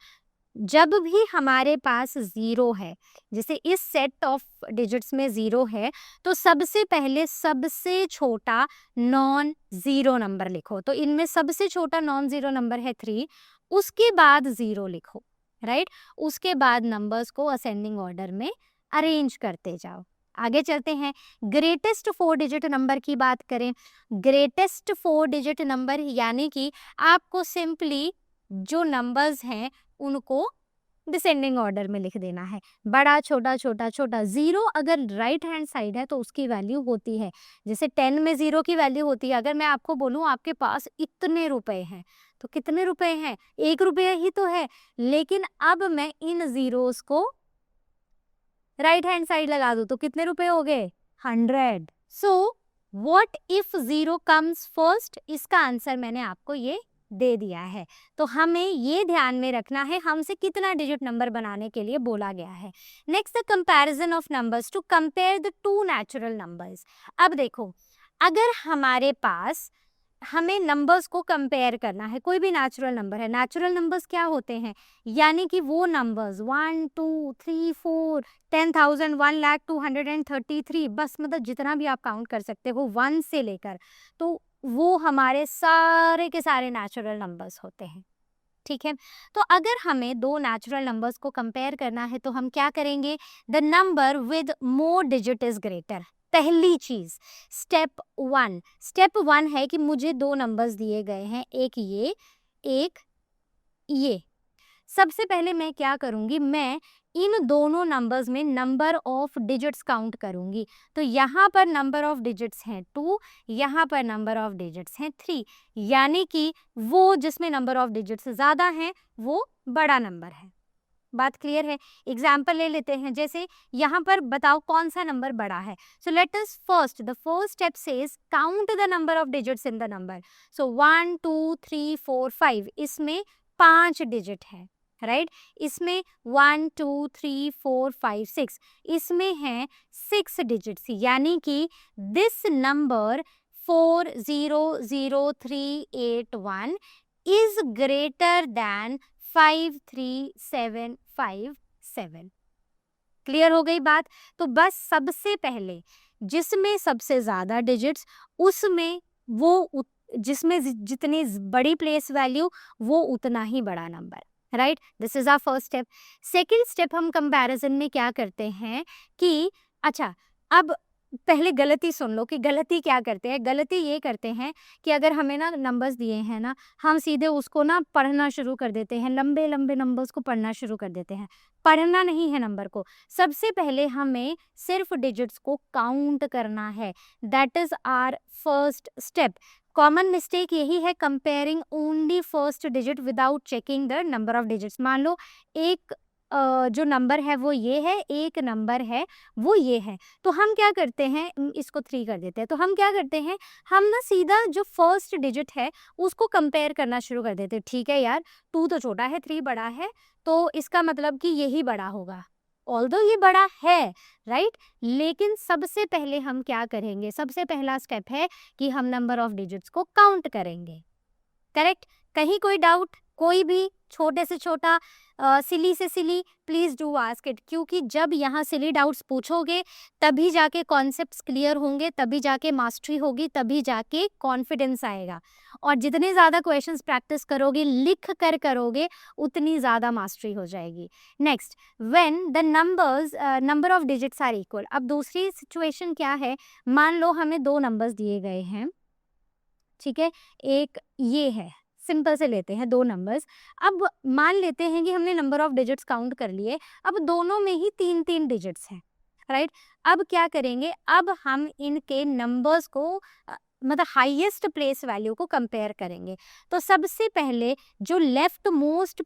जब भी हमारे पास 0 है, जैसे इस सेट ऑफ डिजिट्स में 0 है, तो सबसे पहले सबसे छोटा नॉन ज़ीरो नंबर लिखो. तो इनमें सबसे छोटा नॉन ज़ीरो नंबर है 3, उसके बाद 0 लिखो, राइट. उसके बाद नंबर्स को असेंडिंग ऑर्डर में अरेंज करते जाओ. आगे चलते हैं. ग्रेटेस्ट 4 डिजिट नंबर की बात करें. ग्रेटेस्ट 4 डिजिट नंबर यानी कि आपको सिंपली जो नंबर्स हैं उनको डिसेंडिंग ऑर्डर में लिख देना है, बड़ा छोटा छोटा छोटा. 0 अगर राइट हैंड साइड है तो उसकी वैल्यू होती है, जैसे 10 में 0 की वैल्यू होती है. अगर मैं आपको बोलूँ आपके पास इतने रुपए हैं, तो कितने रुपए हैं, 1 रुपया ही तो है. लेकिन अब मैं इन जीरोस को राइट हैंड साइड लगा दूं तो कितने रुपए हो गए, 100. So what if 0 comes first, इसका आंसर मैंने आपको ये दे दिया है. तो हमें ये ध्यान में रखना है हमसे कितना डिजिट नंबर बनाने के लिए बोला गया है. Next, the comparison of numbers to compare the 2 natural numbers. अब देखो, अगर हमारे पास हमें नंबर्स को कंपेयर करना है, कोई भी नेचुरल नंबर है। नेचुरल नंबर्स क्या होते हैं, यानी कि वो नंबर्स 1 2 3 4 10,000 1,00,000 233, बस मतलब जितना भी आप काउंट कर सकते हो 1 से लेकर, तो वो हमारे सारे के सारे नेचुरल नंबर्स होते हैं। ठीक है, तो अगर हमें दो नेचुरल नंबर्स को कंपेयर करना है तो हम क्या करेंगे, the number with more digit is greater. पहली चीज स्टेप वन है कि मुझे दो नंबर्स दिए गए हैं, एक ये। सबसे पहले मैं क्या करूंगी, मैं इन दोनों नंबर्स में नंबर ऑफ डिजिट्स काउंट करूंगी। तो यहाँ पर नंबर ऑफ डिजिट्स हैं 2, यहाँ पर नंबर ऑफ डिजिट्स हैं 3, यानी कि वो जिसमें नंबर ऑफ डिजिट्स ज़्यादा हैं वो बड़ा नंबर है। बात क्लियर है? एग्जाम्पल ले लेते हैं, जैसे यहाँ पर बताओ कौन सा नंबर बड़ा है। So let us the first step says count the number of digits in the number. सो 1 2 3 4 5, इसमें 5 डिजिट है, राइट इसमें 1 2 3 4 5 6, इसमें है 6 डिजिट्स, यानी कि this number 400381 is greater than 53757। Clear हो गई बात? तो बस सबसे पहले जिसमें सबसे ज्यादा डिजिट्स, उसमें वो जिसमें जितनी बड़ी प्लेस वैल्यू वो उतना ही बड़ा number, right. This is our first step. Second step हम कंपैरिजन में क्या करते हैं कि अच्छा, अब पहले गलती सुन लो कि गलती क्या करते हैं। गलती ये करते हैं कि अगर हमें ना नंबर्स दिए हैं ना, हम सीधे उसको ना पढ़ना शुरू कर देते हैं, लंबे लंबे नंबर्स को पढ़ना शुरू कर देते हैं। पढ़ना नहीं है नंबर को, सबसे पहले हमें सिर्फ डिजिट्स को काउंट करना है। That is our first step. Common mistake यही है, comparing only first digit without checking the number of digits. मान लो एक जो नंबर है वो ये है, एक नंबर है वो ये है, तो हम क्या करते हैं, इसको 3 कर देते हैं। तो हम क्या करते हैं, हम ना सीधा जो फर्स्ट डिजिट है उसको कंपेयर करना शुरू कर देते हैं। ठीक है यार, 2 तो छोटा है, 3 बड़ा है, तो इसका मतलब कि यही बड़ा होगा, ऑल्दो ये बड़ा है, राइट। लेकिन सबसे पहले हम क्या करेंगे, सबसे पहला स्टेप है कि हम नंबर ऑफ डिजिट्स को काउंट करेंगे। करेक्ट? कहीं कोई डाउट, कोई भी छोटे से छोटा, सिली से सिली, प्लीज डू आस्क इट, क्योंकि जब यहाँ सिली डाउट्स पूछोगे तभी जाके कॉन्सेप्ट्स क्लियर होंगे, तभी जाके मास्टरी होगी, तभी जाके कॉन्फिडेंस आएगा। और जितने ज़्यादा क्वेश्चंस प्रैक्टिस करोगे, लिख कर करोगे, उतनी ज़्यादा मास्टरी हो जाएगी। Next, when the number of digits are equal. अब दूसरी सिचुएशन क्या है, मान लो हमें दो नंबर्स दिए गए हैं, ठीक है, एक ये है, सिंपल से लेते हैं दो नंबर्स। अब मान लेते हैं कि हमने नंबर ऑफ डिजिट्स काउंट कर लिए, अब दोनों में ही 3-3 डिजिट्स हैं, राइट। अब क्या करेंगे, अब हम इनके नंबर्स को मतलब हाईएस्ट प्लेस वैल्यू को कंपेयर करेंगे। तो सबसे पहले जो लेफ्ट मोस्ट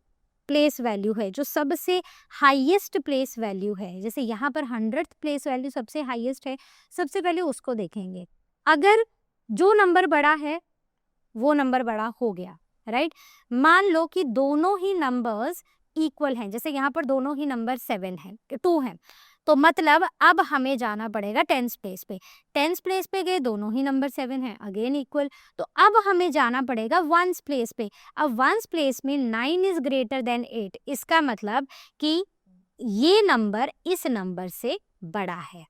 प्लेस वैल्यू है, जो सबसे हाईएस्ट प्लेस वैल्यू है, जैसे यहाँ पर 100th प्लेस वैल्यू सबसे हाईएस्ट है, सबसे पहले उसको देखेंगे। अगर जो नंबर बड़ा है वो नंबर बड़ा हो गया, राइट। मान लो कि दोनों ही नंबर्स इक्वल हैं, जैसे यहाँ पर दोनों ही नंबर 7 है, 2 है, तो मतलब अब हमें जाना पड़ेगा 10th प्लेस पे। 10th प्लेस पे गए, दोनों ही नंबर 7 है, अगेन इक्वल। तो अब हमें जाना पड़ेगा 1st प्लेस पे। अब 1st प्लेस में 9 इज ग्रेटर देन 8, इसका मतलब कि ये नंबर इस नंबर से बड़ा है,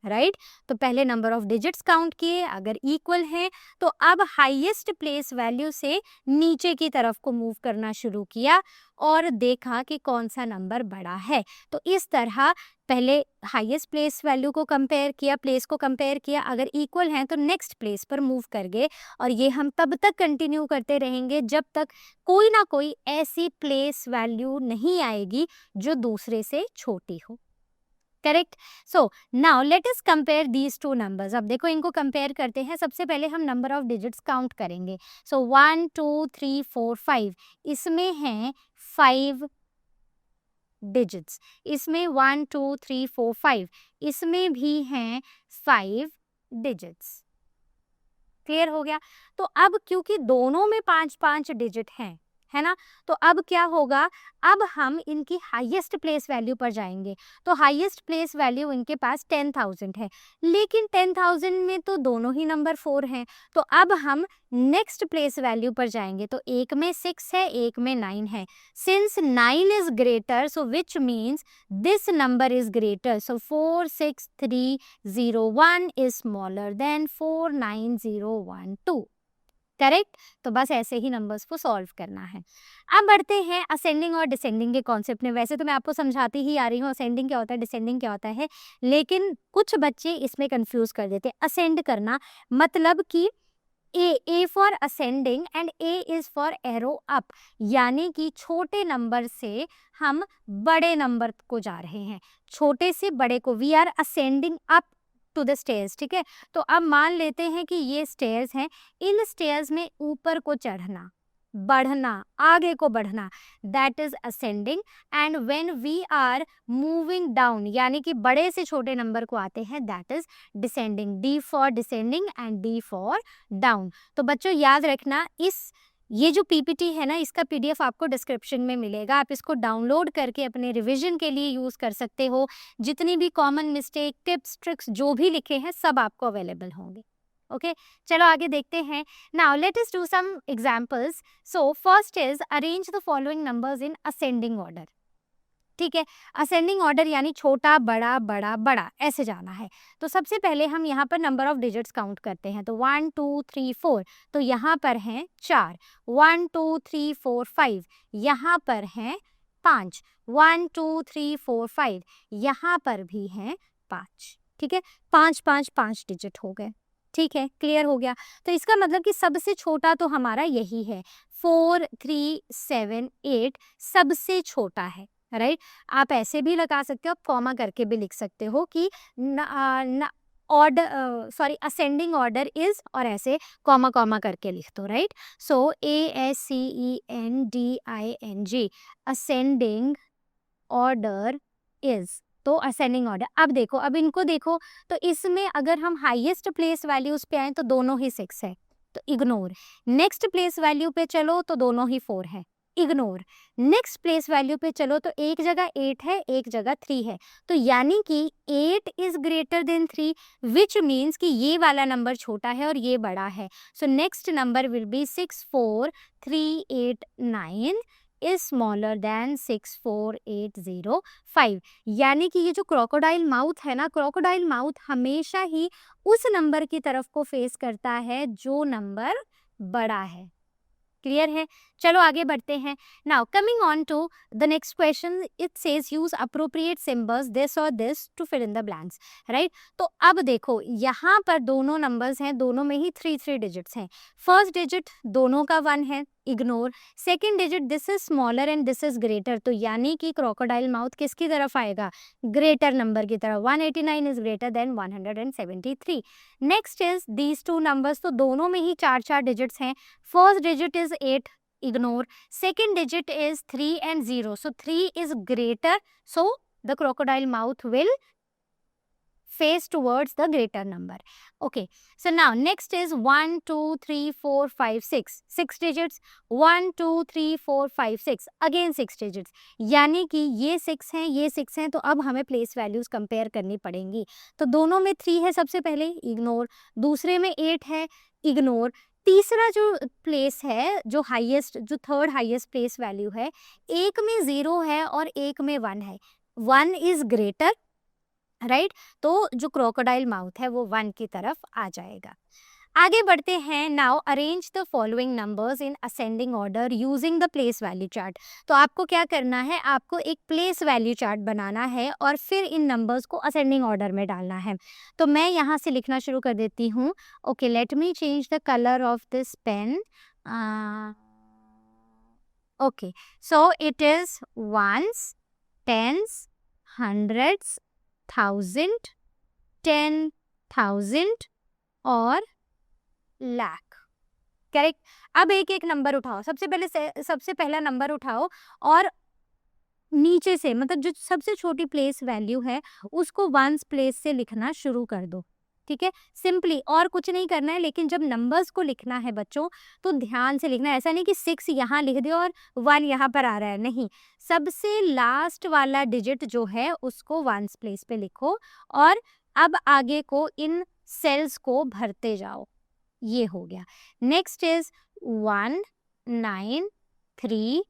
राइट। तो पहले नंबर ऑफ डिजिट्स काउंट किए, अगर इक्वल है तो अब हाईएस्ट प्लेस वैल्यू से नीचे की तरफ को मूव करना शुरू किया और देखा कि कौन सा नंबर बड़ा है। तो इस तरह पहले हाईएस्ट प्लेस वैल्यू को कंपेयर किया, प्लेस को कंपेयर किया, अगर इक्वल हैं तो नेक्स्ट प्लेस पर मूव कर गए। और ये हम तब तक कंटिन्यू करते रहेंगे जब तक कोई ना कोई ऐसी प्लेस वैल्यू नहीं आएगी जो दूसरे से छोटी हो। Correct? So now let us compare these two numbers. अब देखो इनको कंपेयर करते हैं। सबसे पहले हम नंबर ऑफ डिजिट्स काउंट करेंगे। सो 1 2 3 4 5, इसमें हैं 5 डिजिट्स, इसमें 1 2 3 4 5, इसमें भी हैं 5 डिजिट्स। क्लियर हो गया? तो अब क्योंकि दोनों में 5-5 डिजिट हैं, है ना। तो अब क्या होगा, अब हम इनकी हाईएस्ट प्लेस वैल्यू पर जाएंगे। तो हाईएस्ट प्लेस वैल्यू इनके पास 10,000 है, लेकिन 10,000 में तो दोनों ही नंबर 4 हैं। तो अब हम नेक्स्ट प्लेस वैल्यू पर जाएंगे। तो एक में 6 है, एक में 9 है। Since 9 is greater, so which means this number is greater, so 46301 is smaller than 49012। Correct. तो बस ऐसे ही नंबर्स को सॉल्व करना है। अब बढ़ते हैं असेंडिंग और डिसेंडिंग के कॉन्सेप्ट में। वैसे तो मैं आपको समझाती ही आ रही हूँ असेंडिंग क्या होता है, डिसेंडिंग क्या होता है, लेकिन कुछ बच्चे इसमें कंफ्यूज कर देते हैं। असेंड करना मतलब कि A for ascending and A is for aero up, यानी कि छोटे नंबर से हम बड़े नंबर को जा रहे हैं, छोटे से बड़े को, we are ascending up to the stairs. ठीक है, तो अब मान लेते हैं कि ये स्टेयर्स हैं, इन स्टेयर्स में ऊपर को चढ़ना, बढ़ना, आगे को बढ़ना, that is ascending. And when we are moving down, यानी कि बड़े से छोटे नंबर को आते हैं, that is descending. D for descending and D for down. तो बच्चों याद रखना, ये जो पीपीटी है ना, इसका पीडीएफ आपको डिस्क्रिप्शन में मिलेगा। आप इसको डाउनलोड करके अपने रिवीजन के लिए यूज कर सकते हो। जितनी भी कॉमन मिस्टेक, टिप्स, ट्रिक्स जो भी लिखे हैं सब आपको अवेलेबल होंगे। ओके, चलो आगे देखते हैं। Now let us do some examples. So first is arrange the following numbers in ascending order. ठीक है, असेंडिंग ऑर्डर यानी छोटा बड़ा बड़ा बड़ा ऐसे जाना है। तो सबसे पहले हम यहाँ पर नंबर ऑफ डिजिट्स काउंट करते हैं। तो 1 2 3 4, तो यहाँ पर हैं 4। 1 2 3 4 5, यहाँ पर हैं 5। 1 2 3 4 5, यहाँ पर भी हैं 5। ठीक है, 5 5 5 डिजिट हो गए। ठीक है, क्लियर हो गया। तो इसका मतलब कि सबसे छोटा तो हमारा यही है, 4 3 7 8 सबसे छोटा है, राइट। आप ऐसे भी लगा सकते हो, आप कॉमा करके भी लिख सकते हो कि order, sorry, ascending order is, और ऐसे कॉमा कॉमा करके लिख दो, right. So ASCENDING, ascending order is, तो असेंडिंग ऑर्डर। अब देखो, अब इनको देखो, तो इसमें अगर हम हाईएस्ट प्लेस वैल्यूज पे आए तो दोनों ही 6 है, तो इग्नोर। नेक्स्ट प्लेस वैल्यू पे चलो तो दोनों ही 4 है, इग्नोर। नेक्स्ट प्लेस वैल्यू पे चलो तो एक जगह 8 है, एक जगह 3 है, तो यानी कि 8 is greater than 3, which means कि ये वाला नंबर छोटा है और ये बड़ा है। So next number will be 64389 is smaller than 64805। यानी कि ये जो क्रोकोडाइल माउथ है ना, क्रोकोडाइल माउथ हमेशा ही उस नंबर की तरफ को फेस करता है जो नंबर बड़ा है। क्लियर है, चलो आगे बढ़ते हैं। Now coming on to the next question, it says use appropriate symbols this और this to fill in the blanks, right. तो अब देखो, यहाँ पर दोनों नंबर्स हैं, दोनों में ही 3 डिजिट्स हैं। फर्स्ट डिजिट दोनों का 1 है, ignore. Second digit this is smaller and this is greater, तो यानी कि क्रोकोडाइल माउथ किसकी तरफ आएगा, ग्रेटर नंबर की तरफ। 189 is greater than 173। Next is these two numbers, तो दोनों में ही 4 डिजिट्स हैं। First digit is 8, ignore. Second digit is 3 and 0, so 3 is greater, so the crocodile mouth will face towards the greater number. Okay, so now next is 1 2 3 4 5 6 digits, 1 2 3 4 5 6, again 6 digits, यानी कि ये 6 हैं, ये 6 हैं, तो अब हमें प्लेस वैल्यूज कंपेयर करनी पड़ेंगी। तो दोनों में 3 है सबसे पहले, इग्नोर। दूसरे में 8 है, इग्नोर। तीसरा जो प्लेस है, जो हाईएस्ट, जो थर्ड हाईएस्ट प्लेस वैल्यू है, एक में 0 है और एक में 1 है, 1 इज ग्रेटर, राइट। तो जो क्रोकोडाइल माउथ है वो 1 की तरफ आ जाएगा। आगे बढ़ते हैं। Now arrange the following numbers in ascending order using the place value chart. तो आपको क्या करना है, आपको एक प्लेस वैल्यू चार्ट बनाना है और फिर इन नंबर्स को असेंडिंग ऑर्डर में डालना है। तो मैं यहाँ से लिखना शुरू कर देती हूँ। Okay, let me change the colour of this pen. Okay, so it is ones, tens, hundreds, 1000, 10,000 और लाख। करेक्ट। अब एक एक नंबर उठाओ, सबसे पहला नंबर उठाओ और नीचे से, मतलब जो सबसे छोटी प्लेस वैल्यू है उसको वंस प्लेस से लिखना शुरू कर दो। ठीक है, सिंपली, और कुछ नहीं करना है। लेकिन जब नंबर्स को लिखना है बच्चों तो ध्यान से लिखना है। ऐसा नहीं कि 6 यहाँ लिख दो और 1 यहाँ पर आ रहा है, नहीं, सबसे लास्ट वाला डिजिट जो है उसको वंस प्लेस पे लिखो और अब आगे को इन सेल्स को भरते जाओ। ये हो गया। Next is 1 9 3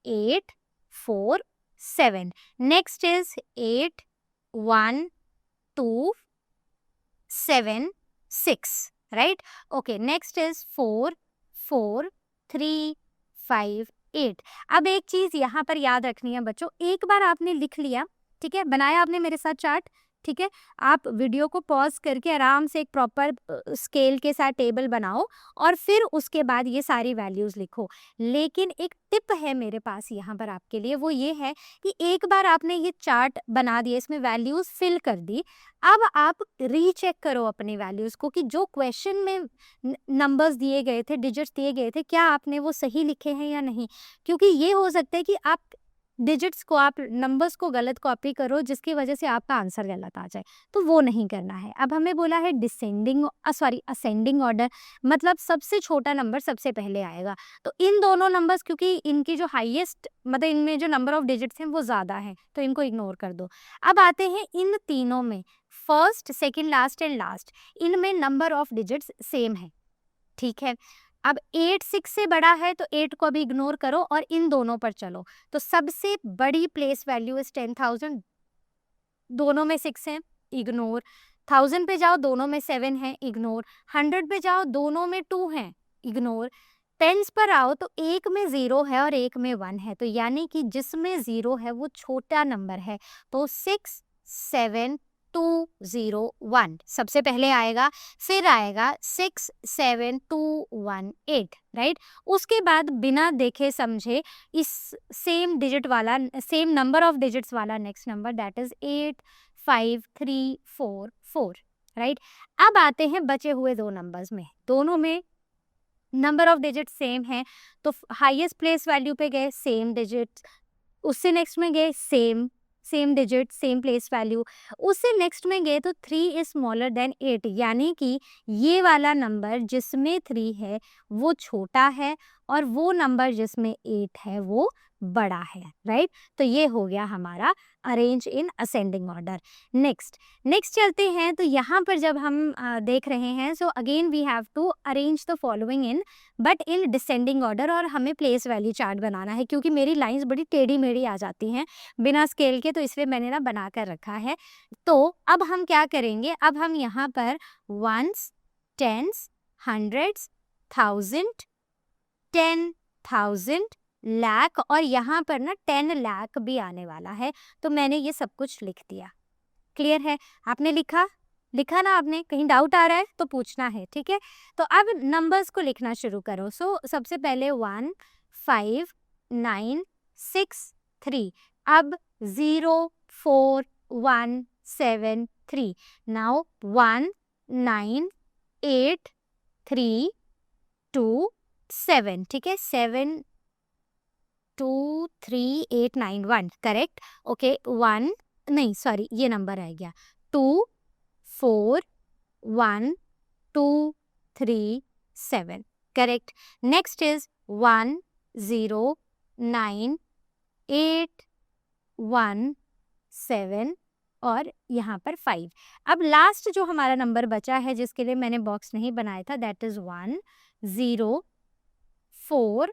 8 4 7। Next is 8 1 2 7 6, right? Okay, next is 4 4 3 5 8। अब एक चीज यहाँ पर याद रखनी है बच्चों, एक बार आपने लिख लिया, ठीक है, बनाया आपने मेरे साथ चार्ट, ठीक है, आप वीडियो को पॉज करके आराम से एक प्रॉपर स्केल के साथ टेबल बनाओ और फिर उसके बाद ये सारी वैल्यूज लिखो। लेकिन एक टिप है मेरे पास यहाँ पर आपके लिए, वो ये है कि एक बार आपने ये चार्ट बना दिया, इसमें वैल्यूज फिल कर दी, अब आप रीचेक करो अपनी वैल्यूज को कि जो क्वेश्चन में नंबर्स दिए गए थे, डिजिट्स दिए गए थे, क्या आपने वो सही लिखे हैं या नहीं। क्योंकि ये हो सकता है कि आप डिजिट्स को, आप नंबर्स को गलत कॉपी करो जिसकी वजह से आपका आंसर गलत आ जाए, तो वो नहीं करना है। अब हमें बोला है असेंडिंग ऑर्डर, मतलब सबसे छोटा नंबर सबसे पहले आएगा। तो इन दोनों नंबर्स, क्योंकि इनकी जो हाईएस्ट, मतलब इनमें जो नंबर ऑफ डिजिट्स हैं वो ज़्यादा है, तो इनको इग्नोर कर दो। अब आते हैं इन तीनों में, first second last and last, इनमें नंबर ऑफ डिजिट्स सेम है, ठीक है। अब 8 6 से बड़ा है तो 8 को भी इग्नोर करो और इन दोनों पर चलो। तो सबसे बड़ी प्लेस वैल्यू इज 10,000, दोनों में 6 है, इग्नोर। 1000 पे जाओ, दोनों में 7 है, इग्नोर। 100 पे जाओ, दोनों में 2 है, इग्नोर। टेंस पर आओ तो एक में 0 है और एक में 1 है, तो यानी कि जिसमें 0 है वो छोटा नंबर है, तो 6 7 2 0 1 सबसे पहले आएगा, फिर आएगा 6 7 2 1 8, राइट। उसके बाद बिना देखे समझे इस सेम डिजिट वाला, सेम नंबर ऑफ डिजिट्स वाला next number, that is 8 5 3 4 4, right. अब आते हैं बचे हुए दो नंबर्स में, दोनों में नंबर ऑफ डिजिट सेम है, तो हाईएस्ट प्लेस वैल्यू पे गए सेम डिजिट, उससे नेक्स्ट में गए same digit same place value, उससे नेक्स्ट में गए तो 3 इज स्मॉलर देन 8, यानी कि ये वाला नंबर जिसमें 3 है वो छोटा है और वो नंबर जिसमें 8 है वो बड़ा है, राइट। तो ये हो गया हमारा arrange in ascending order. Next चलते हैं, तो यहाँ पर जब हम देख रहे हैं, so again we have to arrange the following in but in descending order, और हमें प्लेस वैल्यू चार्ट बनाना है क्योंकि मेरी लाइंस बड़ी टेढ़ी मेढ़ी आ जाती हैं बिना स्केल के, तो इसलिए मैंने ना बना कर रखा है। तो अब हम क्या करेंगे, अब हम यहाँ पर वंस, टेंस, हंड्रेड्स, 1000, 10,000, लाख, और यहाँ पर ना 10 लाख भी आने वाला है, तो मैंने ये सब कुछ लिख दिया। क्लियर है? आपने लिखा ना आपने? कहीं डाउट आ रहा है तो पूछना है, ठीक है। तो अब नंबर्स को लिखना शुरू करो। सो सबसे पहले 1 5 9 6 3, अब 0 4 1 7 3, नाउ 1 9 8 3 2 7, ठीक है, 7 2 3 8 9 1, करेक्ट। ओके, 1 नहीं सॉरी ये नंबर आ गया, 2 4 1 2 3 7, करेक्ट। नेक्स्ट इज 1 0 9 8 1 7 और यहाँ पर 5। अब लास्ट जो हमारा नंबर बचा है जिसके लिए मैंने बॉक्स नहीं बनाया था, दैट इज 1 0 4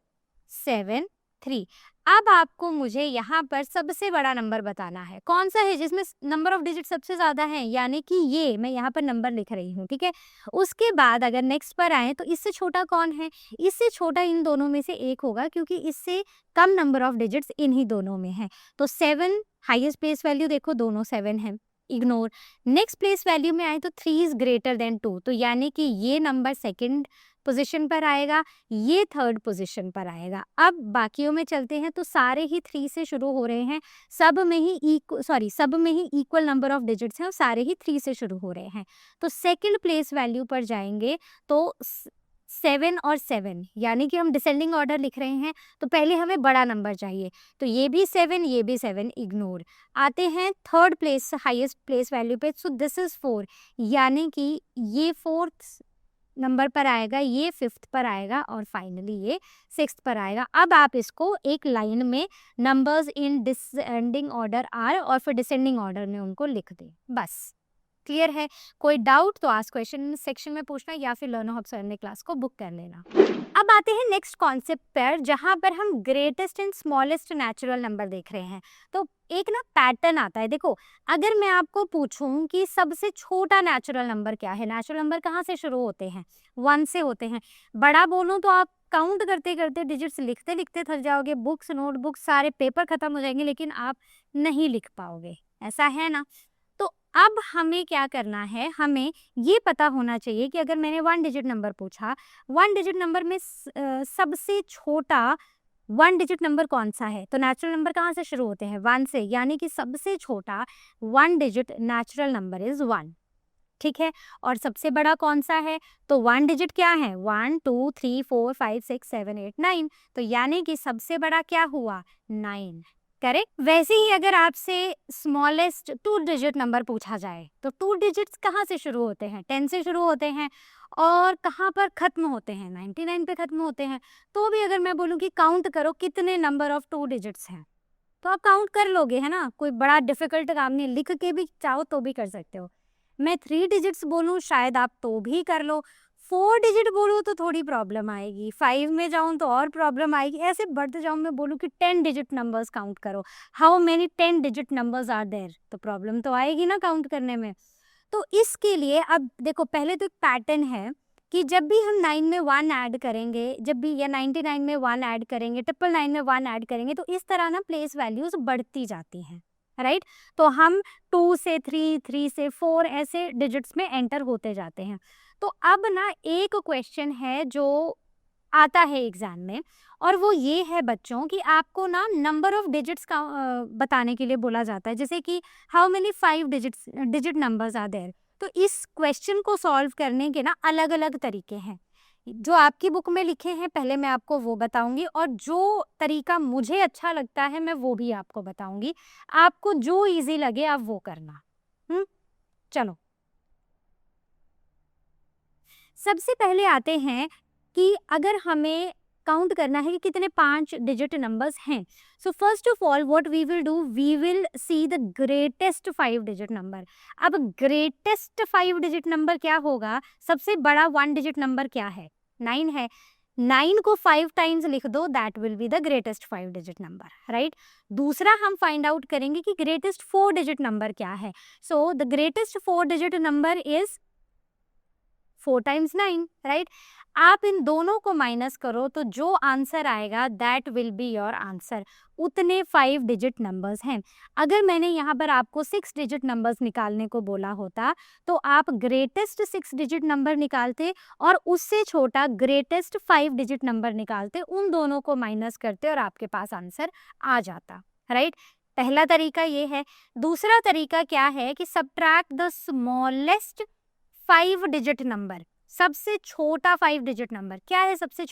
7 3। अब आपको मुझे यहाँ पर सबसे बड़ा नंबर बताना है, कौन सा है जिसमें नंबर ऑफ डिजिट सबसे ज़्यादा है, यानी कि ये मैं यहाँ पर नंबर लिख रही हूँ, ठीक है। उसके बाद अगर नेक्स्ट पर आए तो इससे छोटा कौन है, इससे छोटा इन दोनों में से एक होगा क्योंकि इससे कम नंबर ऑफ डिजिट्स इन्हीं दोनों में है। तो 7 हाईएस्ट प्लेस वैल्यू, देखो दोनों 7 है, इग्नोर। नेक्स्ट प्लेस वैल्यू में आए तो 3 इज ग्रेटर देन 2, तो यानी कि ये नंबर सेकंड पोजीशन पर आएगा, ये थर्ड पोजीशन पर आएगा। अब बाकियों में चलते हैं, तो सारे ही 3 से शुरू हो रहे हैं, सब में ही इक्वल नंबर ऑफ डिजिट्स हैं और सारे ही 3 से शुरू हो रहे हैं। तो सेकंड प्लेस वैल्यू पर जाएंगे तो 7 और 7, यानी कि हम डिसेंडिंग ऑर्डर लिख रहे हैं, तो पहले हमें बड़ा नंबर चाहिए, तो ये भी 7, ये भी 7, इग्नोर। आते हैं third place, highest place value पे, सो दिस इज 4, यानी कि ये 4th नंबर पर आएगा, ये 5th पर आएगा और फाइनली ये 6th पर आएगा। अब आप इसको एक लाइन में numbers in descending order are और फिर डिसेंडिंग ऑर्डर में उनको लिख दें, बस। क्लियर है? कोई डाउट तो आज क्वेश्चन सेक्शन में पूछना या फिर लर्न हब सर ने क्लास को बुक कर लेना। अब आते हैं नेक्स्ट कॉन्सेप्ट पर, जहां पर हम greatest and smallest natural number देख रहे हैं। तो एक ना पैटर्न आता है, देखो अगर मैं आपको पूछूं कि सबसे छोटा नेचुरल नंबर क्या है, नेचुरल नंबर कहाँ से शुरू होते हैं? 1 से होते हैं। बड़ा बोलूं तो आप काउंट करते करते डिजिट्स लिखते लिखते थक जाओगे, बुक्स नोटबुक सारे पेपर खत्म हो जाएंगे, लेकिन आप नहीं लिख पाओगे, ऐसा है ना? तो अब हमें क्या करना है, हमें ये पता होना चाहिए कि अगर मैंने 1 डिजिट नंबर पूछा, 1 डिजिट नंबर में सबसे छोटा 1 डिजिट नंबर कौन सा है, तो नेचुरल नंबर कहाँ से शुरू होते हैं? 1 से, यानी कि सबसे छोटा 1 डिजिट नेचुरल नंबर इज 1। ठीक है, और सबसे बड़ा कौन सा है? तो 1 डिजिट क्या है? 1 2 3 4 5 6 7 8 9, तो यानी कि सबसे बड़ा क्या हुआ? 9। करेक्ट। वैसे ही अगर आपसे स्मॉलेस्ट 2 डिजिट नंबर पूछा जाए, तो 2 डिजिट्स कहाँ से शुरू होते हैं? 10 से शुरू होते हैं और कहाँ पर खत्म होते हैं? 99 पे खत्म होते हैं। तो भी अगर मैं बोलूँ कि काउंट करो कितने नंबर ऑफ 2 डिजिट्स हैं, तो आप काउंट कर लोगे, है ना? कोई बड़ा डिफिकल्ट काम नहीं, लिख के भी चाहो तो भी कर सकते हो। मैं 3 डिजिट्स बोलूँ शायद आप तो भी कर लो, 4 डिजिट बोलूँ तो थोड़ी प्रॉब्लम आएगी, 5 में जाऊँ तो और प्रॉब्लम आएगी, ऐसे बढ़ते जाऊँ। मैं बोलूँ कि 10 डिजिट नंबर्स काउंट करो, how many 10 digit numbers are there, तो प्रॉब्लम तो आएगी ना काउंट करने में। तो इसके लिए अब देखो, पहले तो एक पैटर्न है कि जब भी हम 9 में 1 ऐड करेंगे, जब भी या 99 में 1 ऐड करेंगे, 999 में 1 ऐड करेंगे, तो इस तरह ना प्लेस वैल्यूज बढ़ती जाती हैं, राइट? तो हम 2 से 3, 3 से 4 ऐसे डिजिट्स में एंटर होते जाते हैं। तो अब ना एक क्वेश्चन है जो आता है एग्जाम में, और वो ये है बच्चों कि आपको ना नंबर ऑफ डिजिट्स का बताने के लिए बोला जाता है, जैसे कि how many 5 digit numbers are there. तो इस क्वेश्चन को सॉल्व करने के ना अलग अलग तरीके हैं, जो आपकी बुक में लिखे हैं पहले मैं आपको वो बताऊंगी, और जो तरीका मुझे अच्छा लगता है मैं वो भी आपको बताऊंगी। आपको जो इजी लगे आप वो करना। चलो, सबसे पहले आते हैं कि अगर हमें काउंट करना है कि कितने 5 डिजिट नंबर्स हैं, so first of all what we will do, we will see the greatest 5 digit number. अब ग्रेटेस्ट 5 डिजिट नंबर क्या होगा? सबसे बड़ा 1 डिजिट नंबर क्या है? 9 है। 9 को 5 टाइम्स लिख दो, that will be the greatest 5 digit number, right? दूसरा हम फाइंड आउट करेंगे कि ग्रेटेस्ट 4 डिजिट नंबर क्या है। So the greatest 4 digit number is 4 times 9, right? आप इन दोनों को माइनस करो तो जो आंसर आएगा that will be your answer. उतने 5 डिजिट नंबर्स हैं। अगर मैंने यहाँ पर आपको 6 डिजिट नंबर्स निकालने को बोला होता तो आप ग्रेटेस्ट 6 डिजिट नंबर निकालते और उससे छोटा ग्रेटेस्ट 5 डिजिट नंबर निकालते, उन दोनों को माइनस करते और आपके पास आंसर आ जाता, राइट? पहला तरीका ये है। दूसरा तरीका क्या है कि subtract the smallest 5 digit number. सबसे छोटा 5 डिजिट नंबर क्या है? सबसे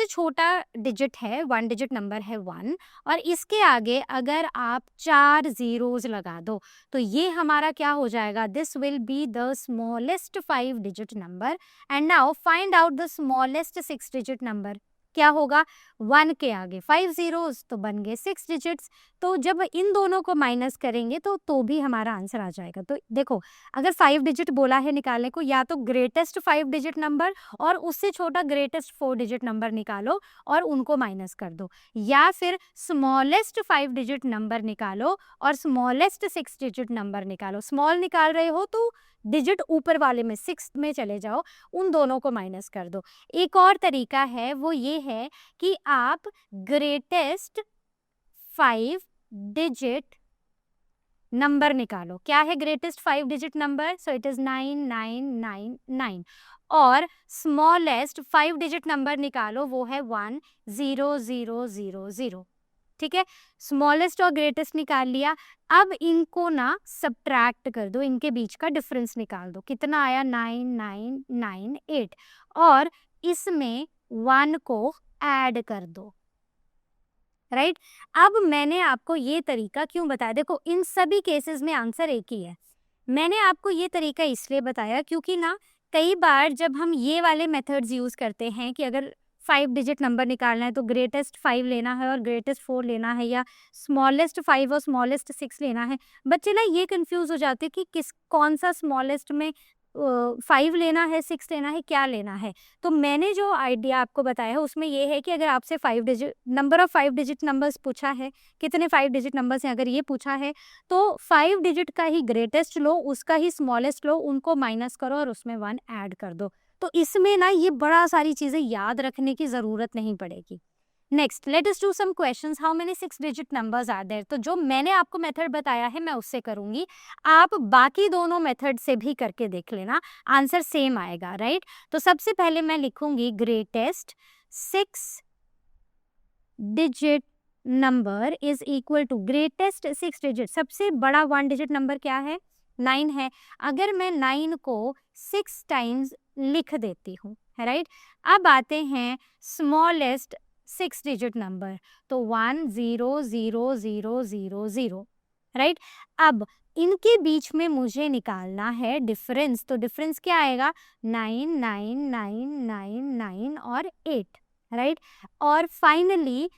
छोटा डिजिट है, 1 डिजिट नंबर है 1, और इसके आगे अगर आप 4 जीरोज लगा दो तो ये हमारा क्या हो जाएगा? This will be the smallest 5 digit number. And now find out the smallest 6 digit number. क्या होगा? 1 के आगे 5 जीरोज तो बन गए 6 डिजिट्स। तो जब इन दोनों को माइनस करेंगे तो भी हमारा आंसर आ जाएगा। तो देखो, अगर 5 डिजिट बोला है निकालने को, या तो ग्रेटेस्ट 5 डिजिट नंबर और उससे छोटा ग्रेटेस्ट 4 डिजिट नंबर निकालो और उनको माइनस कर दो, या फिर स्मॉलेस्ट 5 डिजिट नंबर निकालो और स्मॉलेस्ट 6 डिजिट नंबर निकालो। स्मॉल निकाल रहे हो तो डिजिट ऊपर वाले में 6 में चले जाओ, उन दोनों को माइनस कर दो। एक और तरीका है, वो ये है कि आप ग्रेटेस्ट 5 डिजिट नंबर निकालो। क्या है greatest 5 digit number? So it is 9999। और स्मॉलेस्ट 5 डिजिट नंबर निकालो, वो है 10000। ठीक है, स्मॉलेस्ट और ग्रेटेस्ट निकाल लिया। अब इनको ना सब्ट्रैक्ट कर दो, इनके बीच का डिफरेंस निकाल दो। कितना आया? 9998। और इसमें 1 को ऐड कर दो, राइट। अब मैंने आपको ये तरीका क्यों बताया, देखो इन सभी केसेस में आंसर एक ही है। मैंने आपको ये तरीका इसलिए बताया क्योंकि ना कई बार जब हम ये वाले मेथड्स यूज़ करते हैं कि अगर 5 डिजिट नंबर निकालना है तो ग्रेटेस्ट 5 लेना है और ग्रेटेस्ट 4 लेना है, या स्मॉलेस्ट 5 और स्मॉलेस्ट 6 लेना है, बच्चे ना ये कंफ्यूज हो जाते हैं कि कौन सा स्मॉलेस्ट में 5 लेना है, 6 लेना है, क्या लेना है। तो मैंने जो आइडिया आपको बताया है उसमें ये है कि अगर आपसे 5 digit number of 5 digit numbers पूछा है, कितने 5 डिजिट नंबर्स हैं अगर ये पूछा है, तो 5 डिजिट का ही ग्रेटेस्ट लो, उसका ही स्मॉलेस्ट लो, उनको माइनस करो और उसमें 1 ऐड कर दो। तो इसमें ना ये बड़ा सारी चीज़ें याद रखने की ज़रूरत नहीं पड़ेगी। Next let us do some questions, how many 6 digit numbers are there. तो जो मैंने आपको मेथड बताया है मैं उससे करूंगी, आप बाकी दोनों मेथड से भी करके देख लेना, आंसर सेम आएगा, राइट। तो सबसे पहले मैं लिखूंगी greatest 6 digit number is equal to greatest 6 digit, सबसे बड़ा 1 डिजिट नंबर क्या है, 9 है। अगर मैं 9 को 6 टाइम्स लिख देती हूँ, राइट। अब आते हैं स्मॉलेस्ट 6 डिजिट नंबर, तो 1 0 0 0 0 0, राइट। अब इनके बीच में मुझे निकालना है डिफरेंस, तो डिफरेंस क्या आएगा, 9 9 9 9 9 और 8, राइट। और फाइनली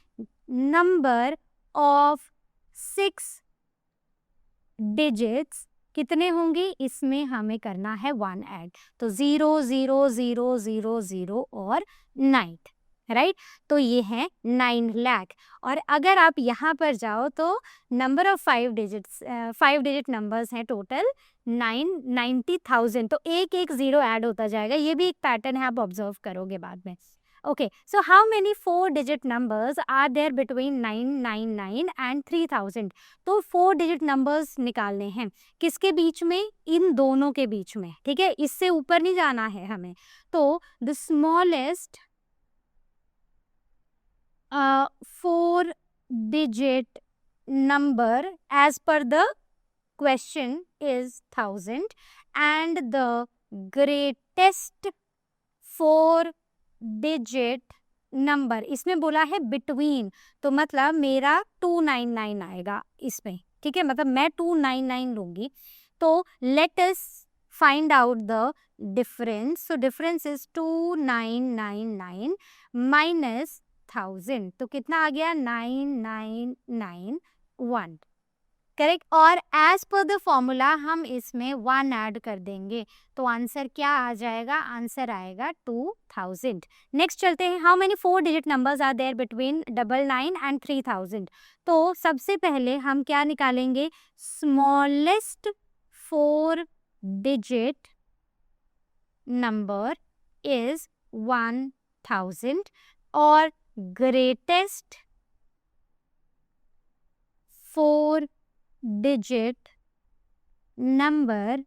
नंबर ऑफ 6 डिजिट्स कितने होंगे, इसमें हमें करना है 1 ऐड, तो 0 0 0 0 0 और 9, राइट। तो ये है 9 लाख। और अगर आप यहाँ पर जाओ तो नंबर ऑफ 5 डिजिट नंबर्स हैं टोटल 90,000, तो एक एक जीरो ऐड होता जाएगा, ये भी एक पैटर्न है, आप ऑब्जर्व करोगे बाद में। Okay, so how many 4 digit numbers are there between 999 and 3000? तो 4 digit numbers निकालने हैं, किसके बीच में, इन दोनों के बीच में, ठीक है, इससे ऊपर नहीं जाना है हमें। तो the smallest 4 digit number as per the question is 1000 and the greatest 4 digit number, इसमें बोला है बिटवीन, तो मतलब मेरा 299 आएगा इसमें, ठीक है, मतलब मैं 299 लूंगी। तो let us find out the difference, so difference is 2999 minus 1000, तो कितना आ गया, 9991, करेक्ट। और एज पर द फॉर्मूला हम इसमें 1 ऐड कर देंगे, तो आंसर क्या आ जाएगा, आंसर आएगा 2000। नेक्स्ट चलते हैं, how many 4 digit numbers are there between 99 and 3000। तो सबसे पहले हम क्या निकालेंगे, स्मॉलेस्ट 4 डिजिट नंबर इज 1000 और ग्रेटेस्ट 4 डिजिट नंबर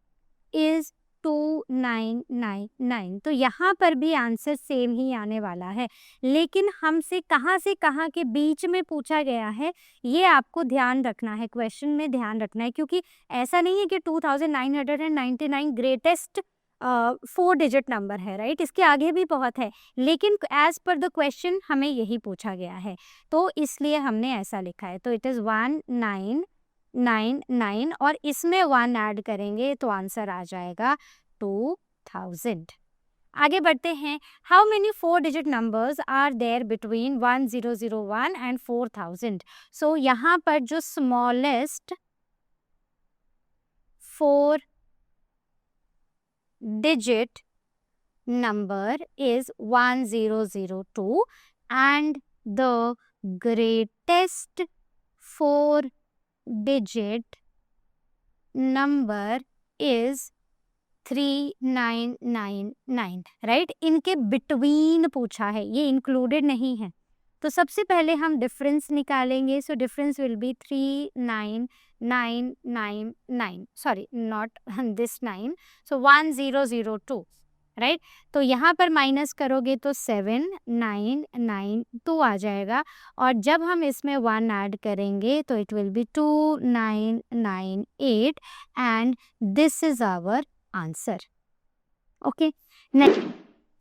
इज 2999। तो यहाँ पर भी आंसर सेम ही आने वाला है, लेकिन हमसे कहाँ के बीच में पूछा गया है, ये आपको ध्यान रखना है, क्वेश्चन में ध्यान रखना है, क्योंकि ऐसा नहीं है कि 2999 ग्रेटेस्ट 4 डिजिट नंबर है, राइट, इसके आगे भी बहुत है, लेकिन एज पर द क्वेश्चन हमें यही पूछा गया है, तो इसलिए हमने ऐसा लिखा है। तो इट इज़ 1999 और इसमें 1 ऐड करेंगे तो आंसर आ जाएगा 2000। आगे बढ़ते हैं, how many 4 digit numbers are there between 1001 and 4000। So यहाँ पर जो smallest 4 digit number is 1002 and the greatest 4 digit number is 3999, right. इनके बिटवीन पूछा है, ये इंक्लूडेड नहीं है, तो सबसे पहले हम डिफरेंस निकालेंगे, so difference will be 39999, sorry not this 9, so 1002, right. तो यहाँ पर माइनस करोगे तो 7992 आ जाएगा, और जब हम इसमें 1 ऐड करेंगे तो it will be 2998 and this is our answer. Okay, next,